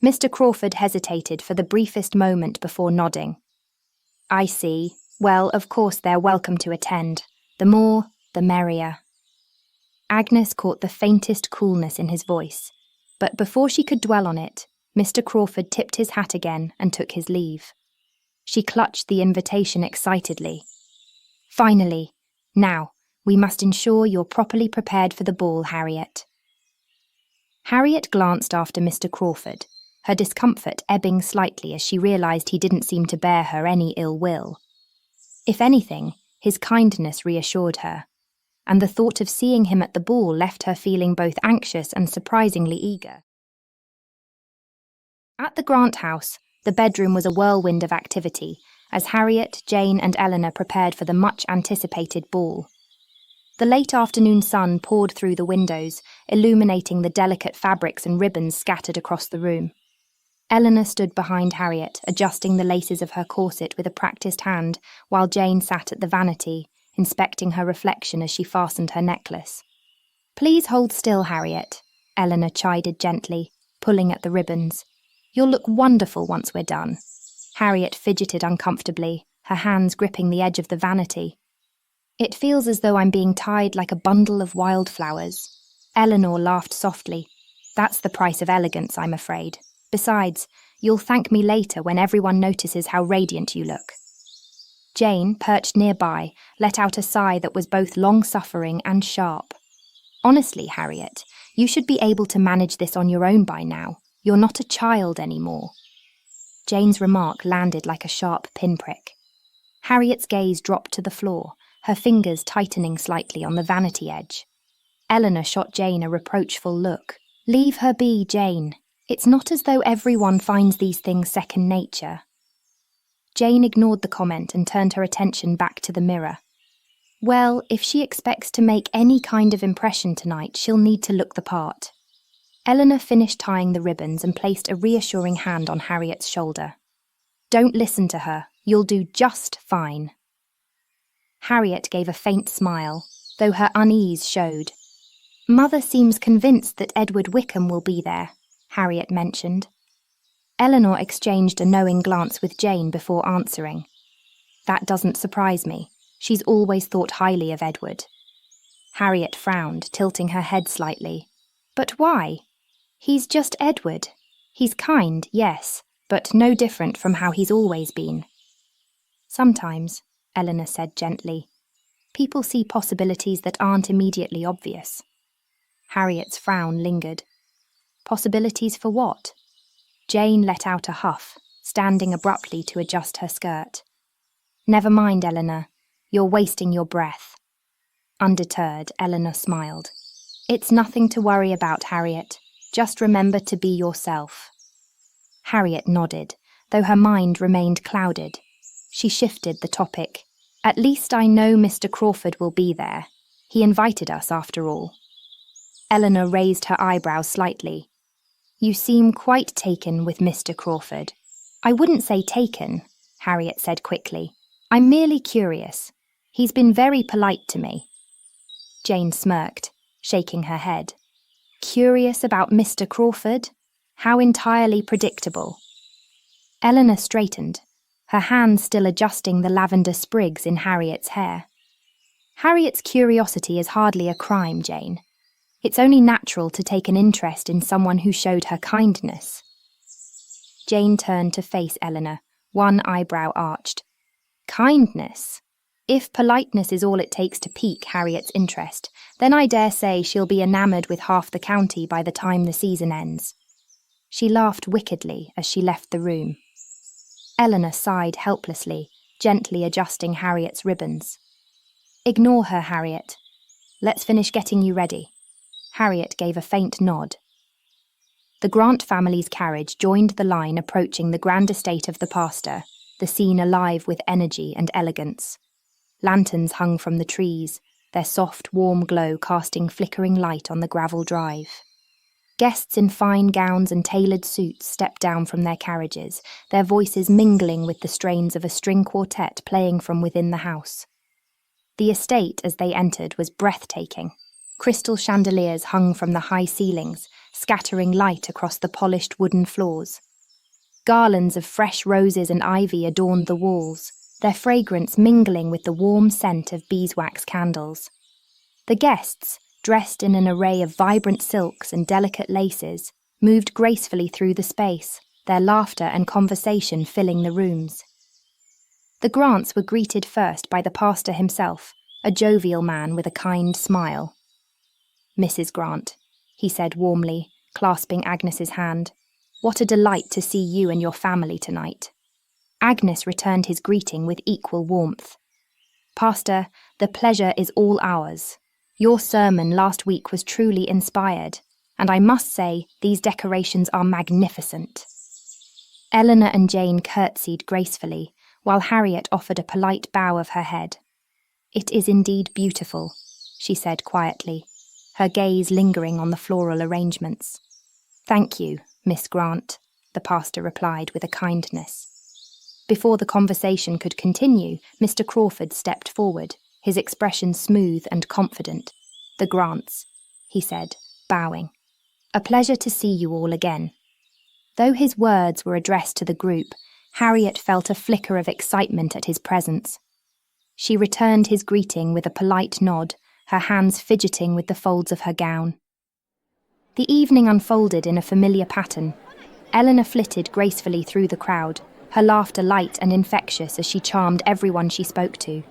Mr. Crawford hesitated for the briefest moment before nodding. "I see. Well, of course they're welcome to attend. The more, the merrier." Agnes caught the faintest coolness in his voice, but before she could dwell on it, Mr. Crawford tipped his hat again and took his leave. She clutched the invitation excitedly. "Finally. Now, we must ensure you're properly prepared for the ball, Harriet." Harriet glanced after Mr. Crawford, her discomfort ebbing slightly as she realised he didn't seem to bear her any ill will. If anything, his kindness reassured her, and the thought of seeing him at the ball left her feeling both anxious and surprisingly eager. At the Grant house, the bedroom was a whirlwind of activity, as Harriet, Jane and Eleanor prepared for the much-anticipated ball. The late afternoon sun poured through the windows, illuminating the delicate fabrics and ribbons scattered across the room. Eleanor stood behind Harriet, adjusting the laces of her corset with a practised hand, while Jane sat at the vanity, inspecting her reflection as she fastened her necklace. "Please hold still, Harriet," Eleanor chided gently, pulling at the ribbons. "You'll look wonderful once we're done." Harriet fidgeted uncomfortably, her hands gripping the edge of the vanity. "It feels as though I'm being tied like a bundle of wildflowers." Eleanor laughed softly. "That's the price of elegance, I'm afraid. Besides, you'll thank me later when everyone notices how radiant you look." Jane, perched nearby, let out a sigh that was both long-suffering and sharp. "Honestly, Harriet, you should be able to manage this on your own by now. You're not a child anymore." Jane's remark landed like a sharp pinprick. Harriet's gaze dropped to the floor, her fingers tightening slightly on the vanity edge. Eleanor shot Jane a reproachful look. "Leave her be, Jane. It's not as though everyone finds these things second nature." Jane ignored the comment and turned her attention back to the mirror. Well, if she expects to make any kind of impression tonight, she'll need to look the part. Eleanor finished tying the ribbons and placed a reassuring hand on Harriet's shoulder. Don't listen to her. You'll do just fine. Harriet gave a faint smile, though her unease showed. Mother seems convinced that Edward Wickham will be there, Harriet mentioned. Eleanor exchanged a knowing glance with Jane before answering. That doesn't surprise me. She's always thought highly of Edward. Harriet frowned, tilting her head slightly. But why? He's just Edward. He's kind, yes, but no different from how he's always been. Sometimes, Eleanor said gently, people see possibilities that aren't immediately obvious. Harriet's frown lingered. Possibilities for what? Jane let out a huff, standing abruptly to adjust her skirt. Never mind, Eleanor. You're wasting your breath. Undeterred, Eleanor smiled. It's nothing to worry about, Harriet. Just remember to be yourself. Harriet nodded, though her mind remained clouded. She shifted the topic. At least I know Mr. Crawford will be there. He invited us, after all. Eleanor raised her eyebrows slightly. You seem quite taken with Mr. Crawford. I wouldn't say taken, Harriet said quickly. I'm merely curious. He's been very polite to me. Jane smirked, shaking her head. Curious about Mr. Crawford? How entirely predictable. Eleanor straightened, her hand still adjusting the lavender sprigs in Harriet's hair. Harriet's curiosity is hardly a crime, Jane. It's only natural to take an interest in someone who showed her kindness. Jane turned to face Eleanor, one eyebrow arched. Kindness? If politeness is all it takes to pique Harriet's interest, then I dare say she'll be enamoured with half the county by the time the season ends. She laughed wickedly as she left the room. Eleanor sighed helplessly, gently adjusting Harriet's ribbons. Ignore her, Harriet. Let's finish getting you ready. Harriet gave a faint nod. The Grant family's carriage joined the line approaching the grand estate of the pastor, the scene alive with energy and elegance. Lanterns hung from the trees, their soft, warm glow casting flickering light on the gravel drive. Guests in fine gowns and tailored suits stepped down from their carriages, their voices mingling with the strains of a string quartet playing from within the house. The estate, as they entered, was breathtaking. Crystal chandeliers hung from the high ceilings, scattering light across the polished wooden floors. Garlands of fresh roses and ivy adorned the walls, their fragrance mingling with the warm scent of beeswax candles. The guests, dressed in an array of vibrant silks and delicate laces, moved gracefully through the space, their laughter and conversation filling the rooms. The Grants were greeted first by the pastor himself, a jovial man with a kind smile. Mrs. Grant, he said warmly, clasping Agnes's hand. What a delight to see you and your family tonight. Agnes returned his greeting with equal warmth. Pastor, the pleasure is all ours. Your sermon last week was truly inspired, and I must say these decorations are magnificent. Eleanor and Jane curtsied gracefully, while Harriet offered a polite bow of her head. It is indeed beautiful, she said quietly, her gaze lingering on the floral arrangements. Thank you, Miss Grant, the pastor replied with a kindness. Before the conversation could continue, Mr. Crawford stepped forward, his expression smooth and confident. The Grants, he said, bowing. A pleasure to see you all again. Though his words were addressed to the group, Harriet felt a flicker of excitement at his presence. She returned his greeting with a polite nod, her hands fidgeting with the folds of her gown. The evening unfolded in a familiar pattern. Eleanor flitted gracefully through the crowd, her laughter light and infectious as she charmed everyone she spoke to.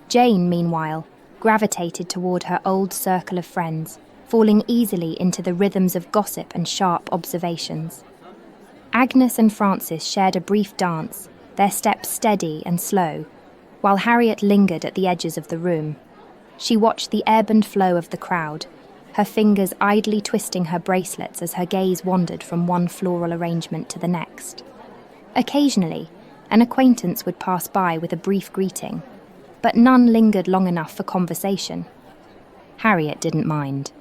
Jane, meanwhile, gravitated toward her old circle of friends, falling easily into the rhythms of gossip and sharp observations. Agnes and Frances shared a brief dance, their steps steady and slow, while Harriet lingered at the edges of the room. She watched the ebb and flow of the crowd, her fingers idly twisting her bracelets as her gaze wandered from one floral arrangement to the next. Occasionally, An acquaintance would pass by with a brief greeting, but none lingered long enough for conversation. Harriet didn't mind.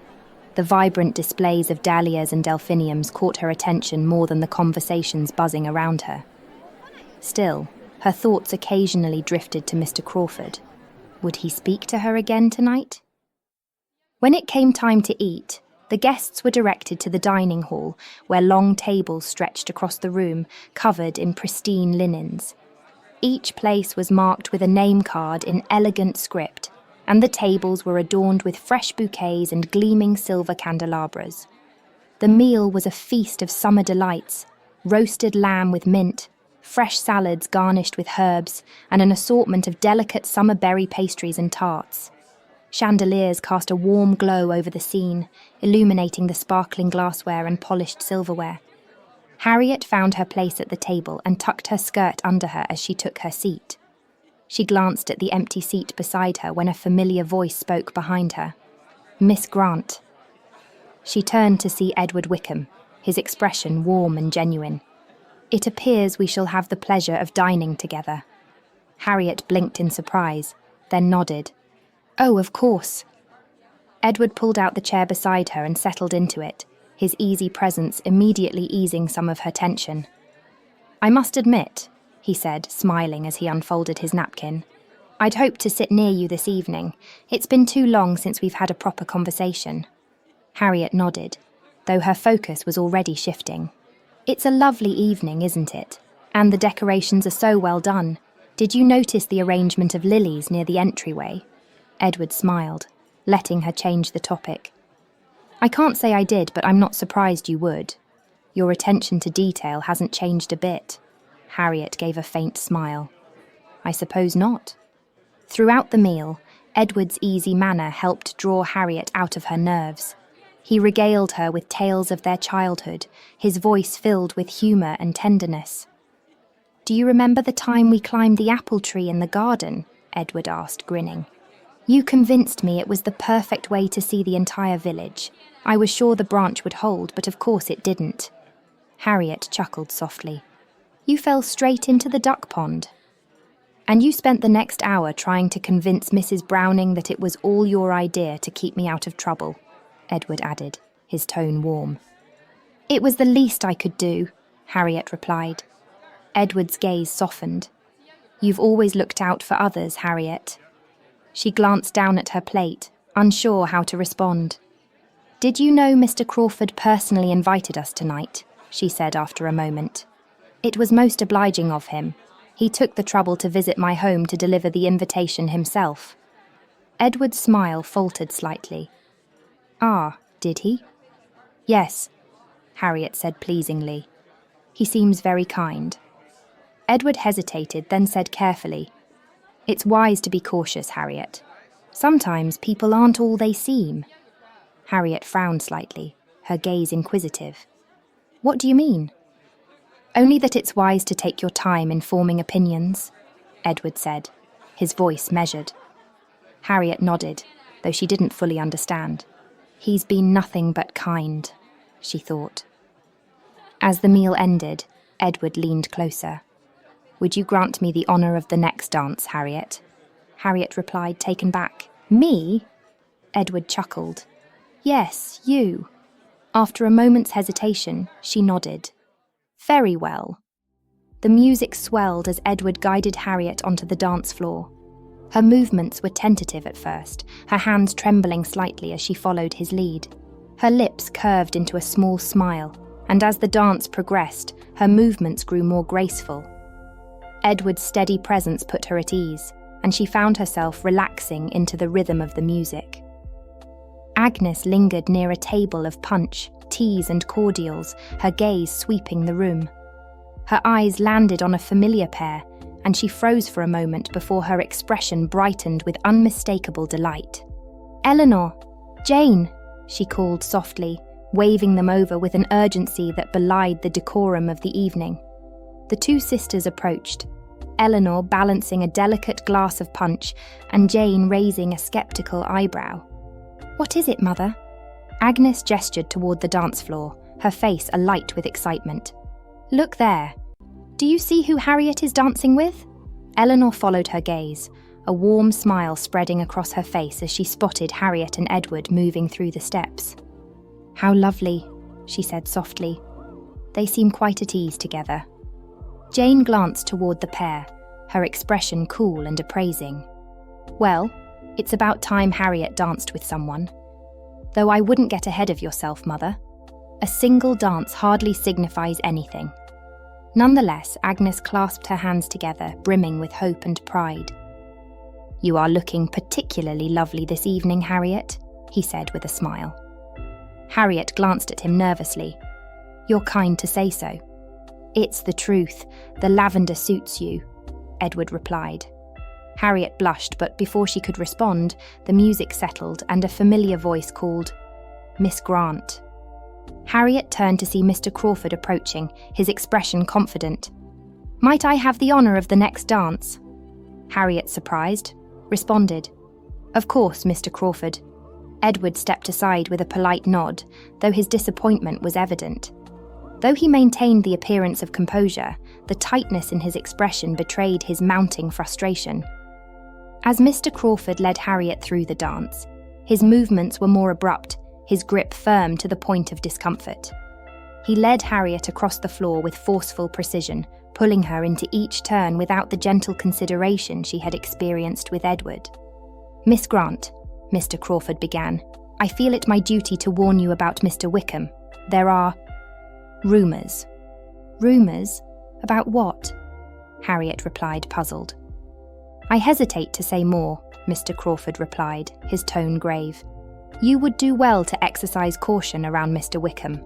The vibrant displays of dahlias and delphiniums caught her attention more than the conversations buzzing around her. Still, her thoughts occasionally drifted to Mr. Crawford. Would he speak to her again tonight? When it came time to eat, the guests were directed to the dining hall, where long tables stretched across the room, covered in pristine linens. Each place was marked with a name card in elegant script, and the tables were adorned with fresh bouquets and gleaming silver candelabras. The meal was a feast of summer delights: roasted lamb with mint, fresh salads garnished with herbs, and an assortment of delicate summer berry pastries and tarts. Chandeliers cast a warm glow over the scene, illuminating the sparkling glassware and polished silverware. Harriet found her place at the table and tucked her skirt under her as she took her seat. She glanced at the empty seat beside her when a familiar voice spoke behind her. "Miss Grant." She turned to see Edward Wickham, his expression warm and genuine. "It appears we shall have the pleasure of dining together." Harriet blinked in surprise, then nodded. "Oh, of course." Edward pulled out the chair beside her and settled into it, his easy presence immediately easing some of her tension. "I must admit," he said, smiling as he unfolded his napkin, "I'd hoped to sit near you this evening. It's been too long since we've had a proper conversation." Harriet nodded, though her focus was already shifting. "It's a lovely evening, isn't it? And the decorations are so well done. Did you notice the arrangement of lilies near the entryway?" Edward smiled, letting her change the topic. "I can't say I did, but I'm not surprised you would. Your attention to detail hasn't changed a bit." Harriet gave a faint smile. "I suppose not." Throughout the meal, Edward's easy manner helped draw Harriet out of her nerves. He regaled her with tales of their childhood, his voice filled with humour and tenderness. "Do you remember the time we climbed the apple tree in the garden?" Edward asked, grinning. "You convinced me it was the perfect way to see the entire village. I was sure the branch would hold, but of course it didn't." Harriet chuckled softly. "You fell straight into the duck pond." "And you spent the next hour trying to convince Mrs. Browning that it was all your idea to keep me out of trouble," Edward added, his tone warm. "It was the least I could do," Harriet replied. Edward's gaze softened. "You've always looked out for others, Harriet." She glanced down at her plate, unsure how to respond. "Did you know Mr. Crawford personally invited us tonight?" she said after a moment. "It was most obliging of him. He took the trouble to visit my home to deliver the invitation himself." Edward's smile faltered slightly. "Ah, did he?" "Yes," Harriet said pleasingly. "He seems very kind." Edward hesitated, then said carefully, "It's wise to be cautious, Harriet. Sometimes people aren't all they seem." Harriet frowned slightly, her gaze inquisitive. "What do you mean?" "Only that it's wise to take your time in forming opinions," Edward said, his voice measured. Harriet nodded, though she didn't fully understand. He's been nothing but kind, she thought. As the meal ended, Edward leaned closer. "Would you grant me the honour of the next dance, Harriet?" Harriet replied, taken back. "Me?" Edward chuckled. "Yes, you." After a moment's hesitation, she nodded. "Very well." The music swelled as Edward guided Harriet onto the dance floor. Her movements were tentative at first, her hands trembling slightly as she followed his lead. Her lips curved into a small smile, and as the dance progressed, her movements grew more graceful. Edward's steady presence put her at ease, and she found herself relaxing into the rhythm of the music. Agnes lingered near a table of punch, teas and cordials, her gaze sweeping the room. Her eyes landed on a familiar pair, and she froze for a moment before her expression brightened with unmistakable delight. "Eleanor! Jane!" she called softly, waving them over with an urgency that belied the decorum of the evening. The two sisters approached, Eleanor balancing a delicate glass of punch and Jane raising a sceptical eyebrow. "What is it, Mother?" Agnes gestured toward the dance floor, her face alight with excitement. "Look there." Do you see who Harriet is dancing with?" Eleanor followed her gaze, a warm smile spreading across her face as she spotted Harriet and Edward moving through the steps. "How lovely," she said softly. "They seem quite at ease together." Jane glanced toward the pair, her expression cool and appraising. "Well, it's about time Harriet danced with someone. Though I wouldn't get ahead of yourself, Mother. A single dance hardly signifies anything." Nonetheless, Agnes clasped her hands together, brimming with hope and pride. "You are looking particularly lovely this evening, Harriet," he said with a smile. Harriet glanced at him nervously. "You're kind to say so." "It's the truth. The lavender suits you," Edward replied. Harriet blushed, but before she could respond, the music settled and a familiar voice called, "Miss Grant." Harriet turned to see Mr. Crawford approaching, his expression confident. "Might I have the honour of the next dance?" Harriet, surprised, responded, "Of course, Mr. Crawford." Edward stepped aside with a polite nod, though his disappointment was evident. Though he maintained the appearance of composure, the tightness in his expression betrayed his mounting frustration. As Mr. Crawford led Harriet through the dance, his movements were more abrupt, his grip firm to the point of discomfort. He led Harriet across the floor with forceful precision, pulling her into each turn without the gentle consideration she had experienced with Edward. "Miss Grant," Mr. Crawford began, "I feel it my duty to warn you about Mr. Wickham. There are rumours." "Rumours? About what?" Harriet replied, puzzled. "I hesitate to say more," Mr. Crawford replied, his tone grave. "You would do well to exercise caution around Mr. Wickham.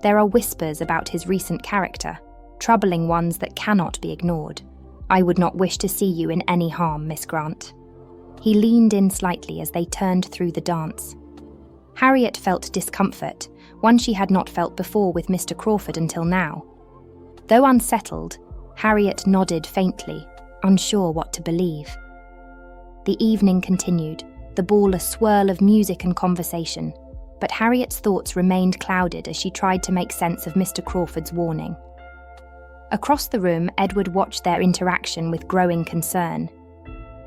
There are whispers about his recent character, troubling ones that cannot be ignored. I would not wish to see you in any harm, Miss Grant." He leaned in slightly as they turned through the dance. Harriet felt discomfort, one she had not felt before with Mr. Crawford until now. Though unsettled, Harriet nodded faintly, unsure what to believe. The evening continued, the ball a swirl of music and conversation, but Harriet's thoughts remained clouded as she tried to make sense of Mr. Crawford's warning. Across the room, Edward watched their interaction with growing concern.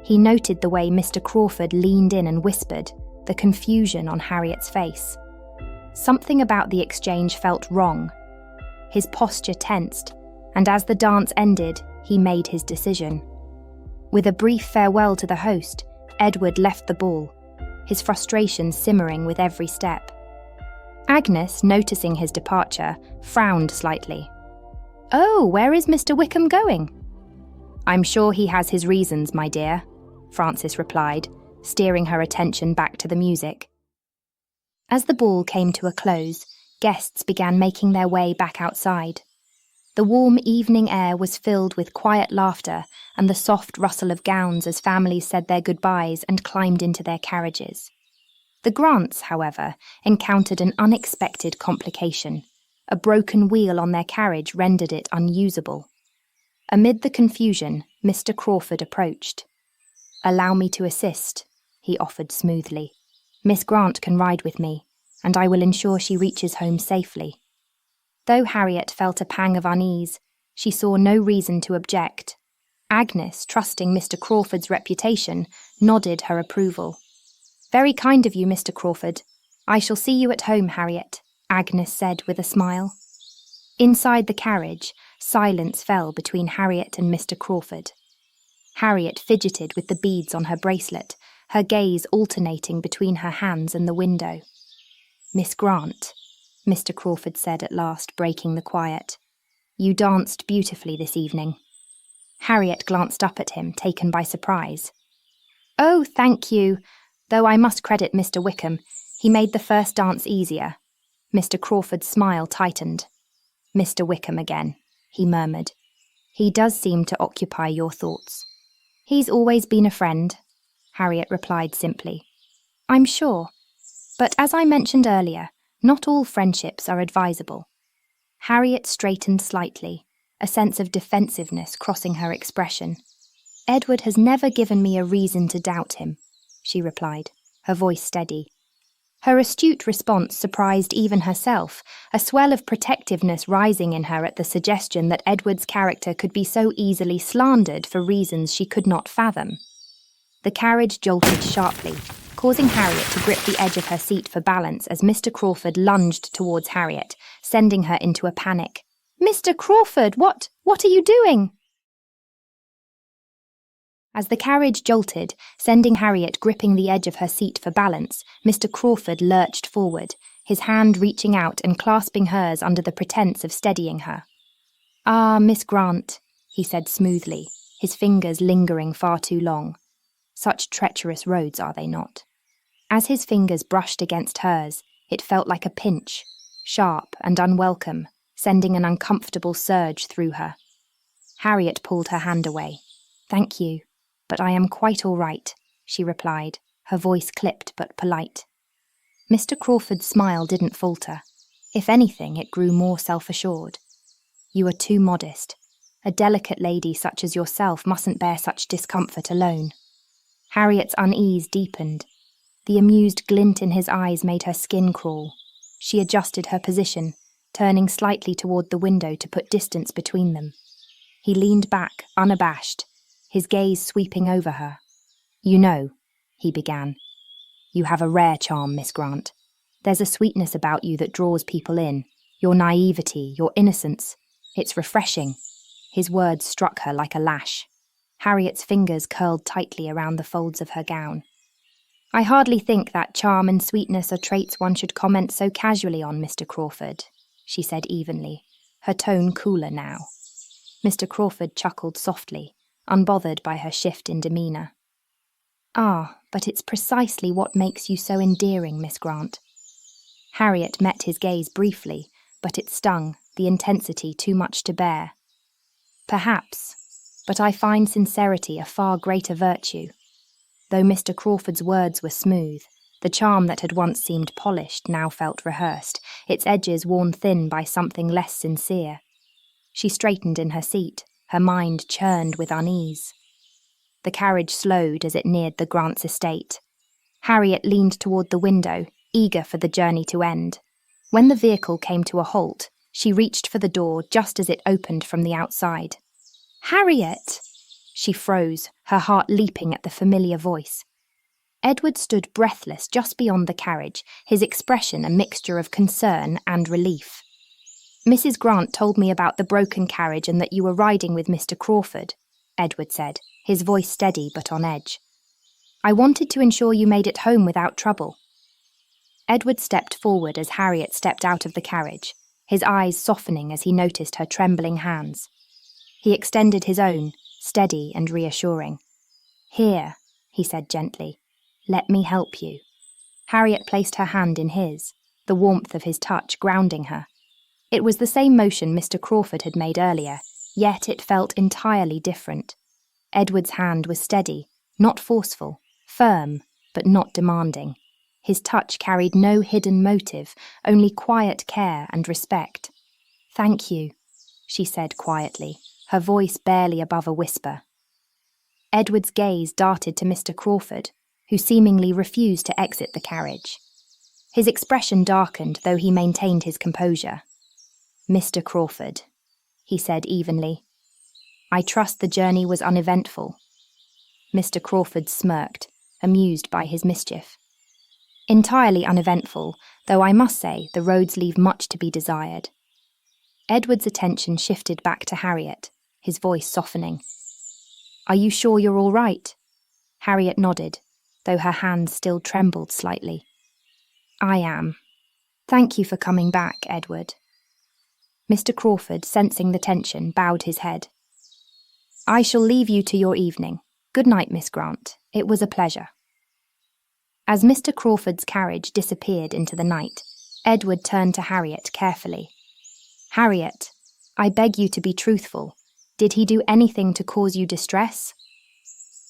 He noted the way Mr. Crawford leaned in and whispered, the confusion on Harriet's face. Something about the exchange felt wrong. His posture tensed, and as the dance ended, he made his decision. With a brief farewell to the host, Edward left the ball, his frustration simmering with every step. Agnes, noticing his departure, frowned slightly. "Oh, where is Mr. Wickham going?" "I'm sure he has his reasons, my dear," Frances replied, steering her attention back to the music. As the ball came to a close, guests began making their way back outside. The warm evening air was filled with quiet laughter and the soft rustle of gowns as families said their goodbyes and climbed into their carriages. The Grants, however, encountered an unexpected complication. A broken wheel on their carriage rendered it unusable. Amid the confusion, Mr. Crawford approached. "Allow me to assist," he offered smoothly. "Miss Grant can ride with me, and I will ensure she reaches home safely." Though Harriet felt a pang of unease, she saw no reason to object. Agnes, trusting Mr. Crawford's reputation, nodded her approval. "Very kind of you, Mr. Crawford. I shall see you at home, Harriet," Agnes said with a smile. Inside the carriage, silence fell between Harriet and Mr. Crawford. Harriet fidgeted with the beads on her bracelet, her gaze alternating between her hands and the window. "Miss Grant," Mr. Crawford said at last, breaking the quiet, "you danced beautifully this evening." Harriet glanced up at him, taken by surprise. "Oh, thank you, though I must credit Mr. Wickham. He made the first dance easier." Mr. Crawford's smile tightened. "Mr. Wickham again," he murmured. "He does seem to occupy your thoughts." "He's always been a friend," Harriet replied simply. "I'm sure. But as I mentioned earlier, not all friendships are advisable." Harriet straightened slightly, a sense of defensiveness crossing her expression. "Edward has never given me a reason to doubt him," she replied, her voice steady. Her astute response surprised even herself, a swell of protectiveness rising in her at the suggestion that Edward's character could be so easily slandered for reasons she could not fathom. The carriage jolted sharply, causing Harriet to grip the edge of her seat for balance as Mr. Crawford lunged towards Harriet, sending her into a panic. "Mr. Crawford, what are you doing?" As the carriage jolted, sending Harriet gripping the edge of her seat for balance, Mr. Crawford lurched forward, his hand reaching out and clasping hers under the pretense of steadying her. "Ah, Miss Grant," he said smoothly, his fingers lingering far too long. Such treacherous roads, are they not? As his fingers brushed against hers, it felt like a pinch, sharp and unwelcome, sending an uncomfortable surge through her. Harriet pulled her hand away. "Thank you, but I am quite all right," she replied, her voice clipped but polite. Mr. Crawford's smile didn't falter. If anything, it grew more self-assured. "You are too modest. A delicate lady such as yourself mustn't bear such discomfort alone." Harriet's unease deepened. The amused glint in his eyes made her skin crawl. She adjusted her position, turning slightly toward the window to put distance between them. He leaned back, unabashed, his gaze sweeping over her. "You know," he began, "you have a rare charm, Miss Grant. There's a sweetness about you that draws people in. Your naivety, your innocence. It's refreshing." His words struck her like a lash. Harriet's fingers curled tightly around the folds of her gown. "I hardly think that charm and sweetness are traits one should comment so casually on, Mr. Crawford," she said evenly, her tone cooler now. Mr. Crawford chuckled softly, unbothered by her shift in demeanour. "Ah, but it's precisely what makes you so endearing, Miss Grant." Harriet met his gaze briefly, but it stung, the intensity too much to bear. "Perhaps, but I find sincerity a far greater virtue." Though Mr. Crawford's words were smooth, the charm that had once seemed polished now felt rehearsed, its edges worn thin by something less sincere. She straightened in her seat, her mind churned with unease. The carriage slowed as it neared the Grants' estate. Harriet leaned toward the window, eager for the journey to end. When the vehicle came to a halt, she reached for the door just as it opened from the outside. "Harriet!" She froze, her heart leaping at the familiar voice. Edward stood breathless just beyond the carriage, his expression a mixture of concern and relief. "Mrs. Grant told me about the broken carriage and that you were riding with Mr. Crawford," Edward said, his voice steady but on edge. "I wanted to ensure you made it home without trouble." Edward stepped forward as Harriet stepped out of the carriage, his eyes softening as he noticed her trembling hands. He extended his own, steady and reassuring. "Here," he said gently. "Let me help you." Harriet placed her hand in his, the warmth of his touch grounding her. It was the same motion Mr. Crawford had made earlier, yet it felt entirely different. Edward's hand was steady, not forceful, firm, but not demanding. His touch carried no hidden motive, only quiet care and respect. "Thank you," she said quietly, her voice barely above a whisper. Edward's gaze darted to Mr. Crawford, who seemingly refused to exit the carriage. His expression darkened, though he maintained his composure. "Mr. Crawford," he said evenly, "I trust the journey was uneventful." Mr. Crawford smirked, amused by his mischief. "Entirely uneventful, though I must say the roads leave much to be desired." Edward's attention shifted back to Harriet, his voice softening. "Are you sure you're all right?" Harriet nodded, though her hands still trembled slightly. "I am. Thank you for coming back, Edward." Mr. Crawford, sensing the tension, bowed his head. "I shall leave you to your evening. Good night, Miss Grant. It was a pleasure." As Mr. Crawford's carriage disappeared into the night, Edward turned to Harriet carefully. "Harriet, I beg you to be truthful. Did he do anything to cause you distress?"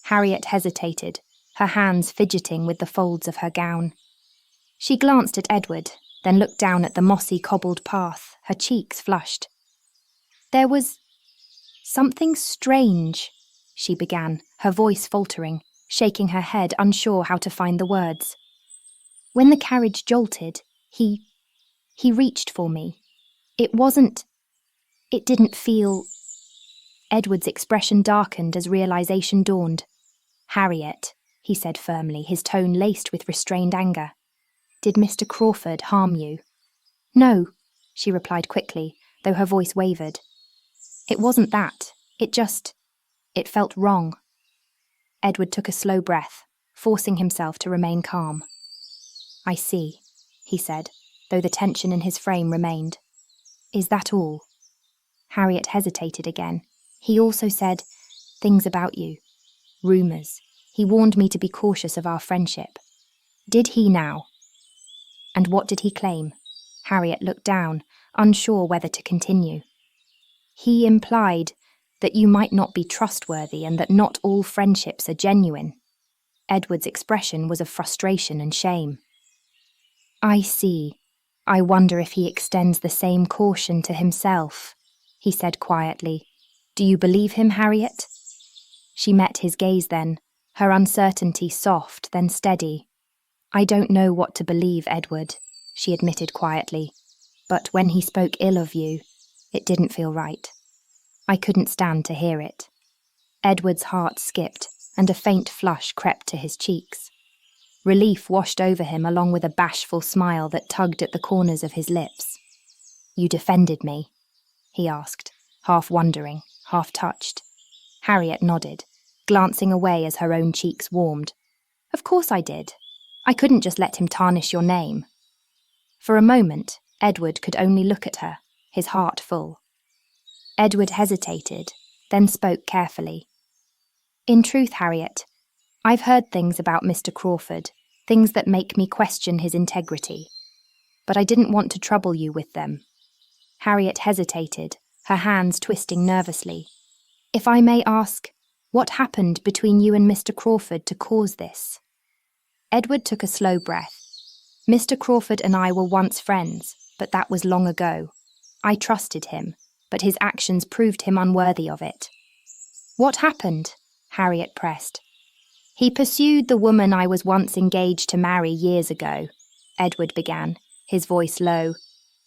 Harriet hesitated, her hands fidgeting with the folds of her gown. She glanced at Edward, then looked down at the mossy cobbled path, her cheeks flushed. "There was something strange," she began, her voice faltering, shaking her head, unsure how to find the words. When the carriage jolted, he reached for me. It didn't feel... Edward's expression darkened as realization dawned. Harriet, he said firmly, his tone laced with restrained anger. Did Mr. Crawford harm you? No, she replied quickly, though her voice wavered. It wasn't that. It felt wrong. Edward took a slow breath, forcing himself to remain calm. I see, he said, though the tension in his frame remained. Is that all? Harriet hesitated again. He also said, things about you. Rumours. He warned me to be cautious of our friendship. Did he now? And what did he claim? Harriet looked down, unsure whether to continue. He implied that you might not be trustworthy and that not all friendships are genuine. Edward's expression was of frustration and shame. I see. I wonder if he extends the same caution to himself, he said quietly. Do you believe him, Harriet? She met his gaze then, her uncertainty soft, then steady. I don't know what to believe, Edward, she admitted quietly. But when he spoke ill of you, it didn't feel right. I couldn't stand to hear it. Edward's heart skipped, and a faint flush crept to his cheeks. Relief washed over him along with a bashful smile that tugged at the corners of his lips. You defended me? He asked, half wondering, half touched. Harriet nodded, glancing away as her own cheeks warmed. Of course I did. I couldn't just let him tarnish your name. For a moment, Edward could only look at her, his heart full. Edward hesitated, then spoke carefully. In truth, Harriet, I've heard things about Mr. Crawford, things that make me question his integrity. But I didn't want to trouble you with them. Harriet hesitated, her hands twisting nervously. If I may ask, what happened between you and Mr. Crawford to cause this? Edward took a slow breath. Mr. Crawford and I were once friends, but that was long ago. I trusted him, but his actions proved him unworthy of it. What happened? Harriet pressed. He pursued the woman I was once engaged to marry years ago, Edward began, his voice low.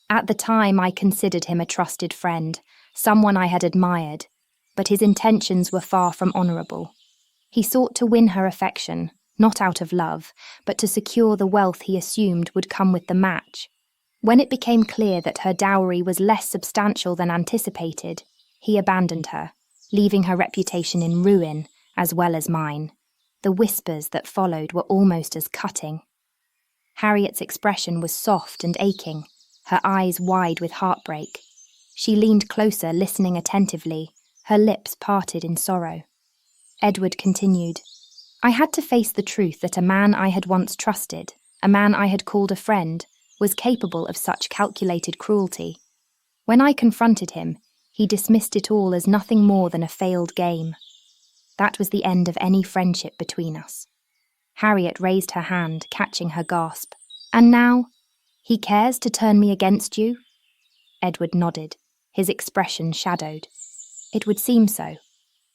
At the time I considered him a trusted friend, someone I had admired, but his intentions were far from honourable. He sought to win her affection, not out of love, but to secure the wealth he assumed would come with the match. When it became clear that her dowry was less substantial than anticipated, he abandoned her, leaving her reputation in ruin, as well as mine. The whispers that followed were almost as cutting. Harriet's expression was soft and aching, her eyes wide with heartbreak. She leaned closer, listening attentively, her lips parted in sorrow. Edward continued, I had to face the truth that a man I had once trusted, a man I had called a friend, was capable of such calculated cruelty. When I confronted him, he dismissed it all as nothing more than a failed game. That was the end of any friendship between us. Harriet raised her hand, catching her gasp. And now, he cares to turn me against you? Edward nodded, his expression shadowed. It would seem so.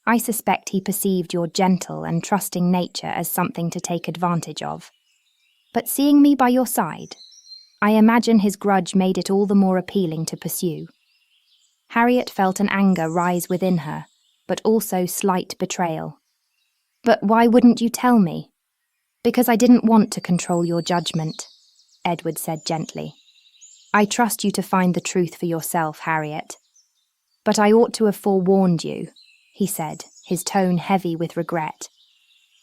I suspect he perceived your gentle and trusting nature as something to take advantage of. But seeing me by your side, I imagine his grudge made it all the more appealing to pursue. Harriet felt an anger rise within her, but also slight betrayal. But why wouldn't you tell me? Because I didn't want to control your judgment, Edward said gently. I trust you to find the truth for yourself, Harriet. But I ought to have forewarned you, he said, his tone heavy with regret.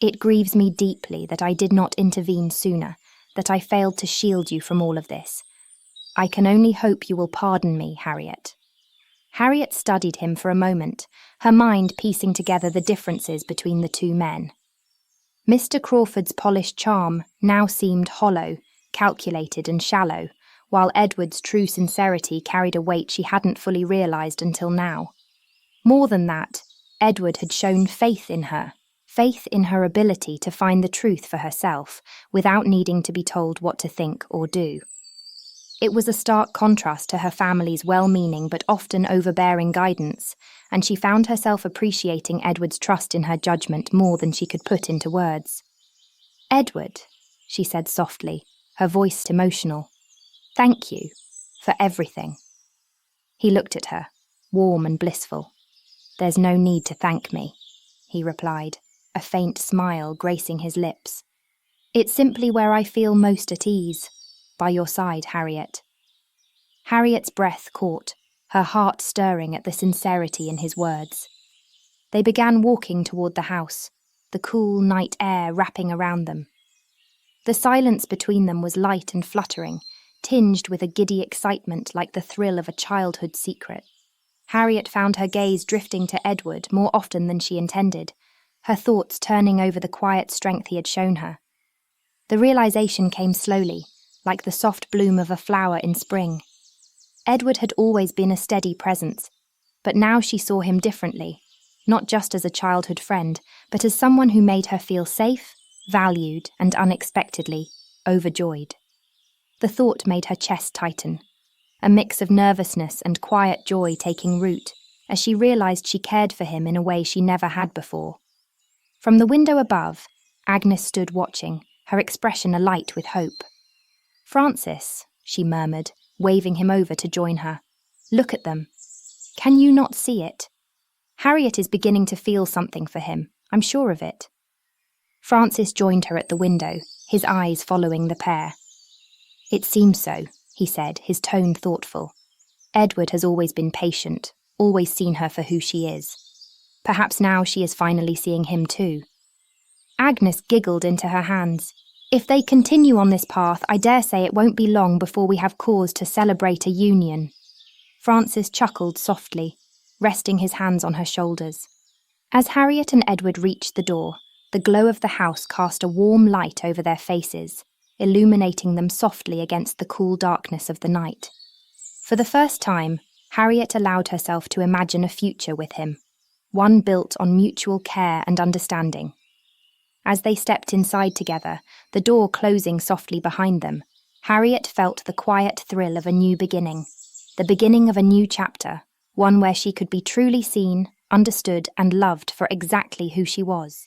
It grieves me deeply that I did not intervene sooner, that I failed to shield you from all of this. I can only hope you will pardon me, Harriet. Harriet studied him for a moment, her mind piecing together the differences between the two men. Mr. Crawford's polished charm now seemed hollow, calculated and shallow, while Edward's true sincerity carried a weight she hadn't fully realised until now. More than that, Edward had shown faith in her ability to find the truth for herself, without needing to be told what to think or do. It was a stark contrast to her family's well-meaning but often overbearing guidance, and she found herself appreciating Edward's trust in her judgment more than she could put into words. Edward, she said softly, her voice emotional. "Thank you for everything." He looked at her, warm and blissful. "There's no need to thank me," he replied, a faint smile gracing his lips. "It's simply where I feel most at ease, by your side, Harriet." Harriet's breath caught, her heart stirring at the sincerity in his words. They began walking toward the house, the cool night air wrapping around them. The silence between them was light and fluttering, tinged with a giddy excitement like the thrill of a childhood secret. Harriet found her gaze drifting to Edward more often than she intended, her thoughts turning over the quiet strength he had shown her. The realization came slowly, like the soft bloom of a flower in spring. Edward had always been a steady presence, but now she saw him differently, not just as a childhood friend, but as someone who made her feel safe, valued, and unexpectedly overjoyed. The thought made her chest tighten, a mix of nervousness and quiet joy taking root, as she realized she cared for him in a way she never had before. From the window above, Agnes stood watching, her expression alight with hope. "Francis," she murmured, waving him over to join her. "Look at them. Can you not see it? Harriet is beginning to feel something for him, I'm sure of it." Francis joined her at the window, his eyes following the pair. "It seems so," he said, his tone thoughtful. "Edward has always been patient, always seen her for who she is. Perhaps now she is finally seeing him too." Agnes giggled into her hands. "If they continue on this path, I dare say it won't be long before we have cause to celebrate a union." Francis chuckled softly, resting his hands on her shoulders. As Harriet and Edward reached the door, the glow of the house cast a warm light over their faces, illuminating them softly against the cool darkness of the night. For the first time, Harriet allowed herself to imagine a future with him, one built on mutual care and understanding. As they stepped inside together, the door closing softly behind them, Harriet felt the quiet thrill of a new beginning, the beginning of a new chapter, one where she could be truly seen, understood, and loved for exactly who she was.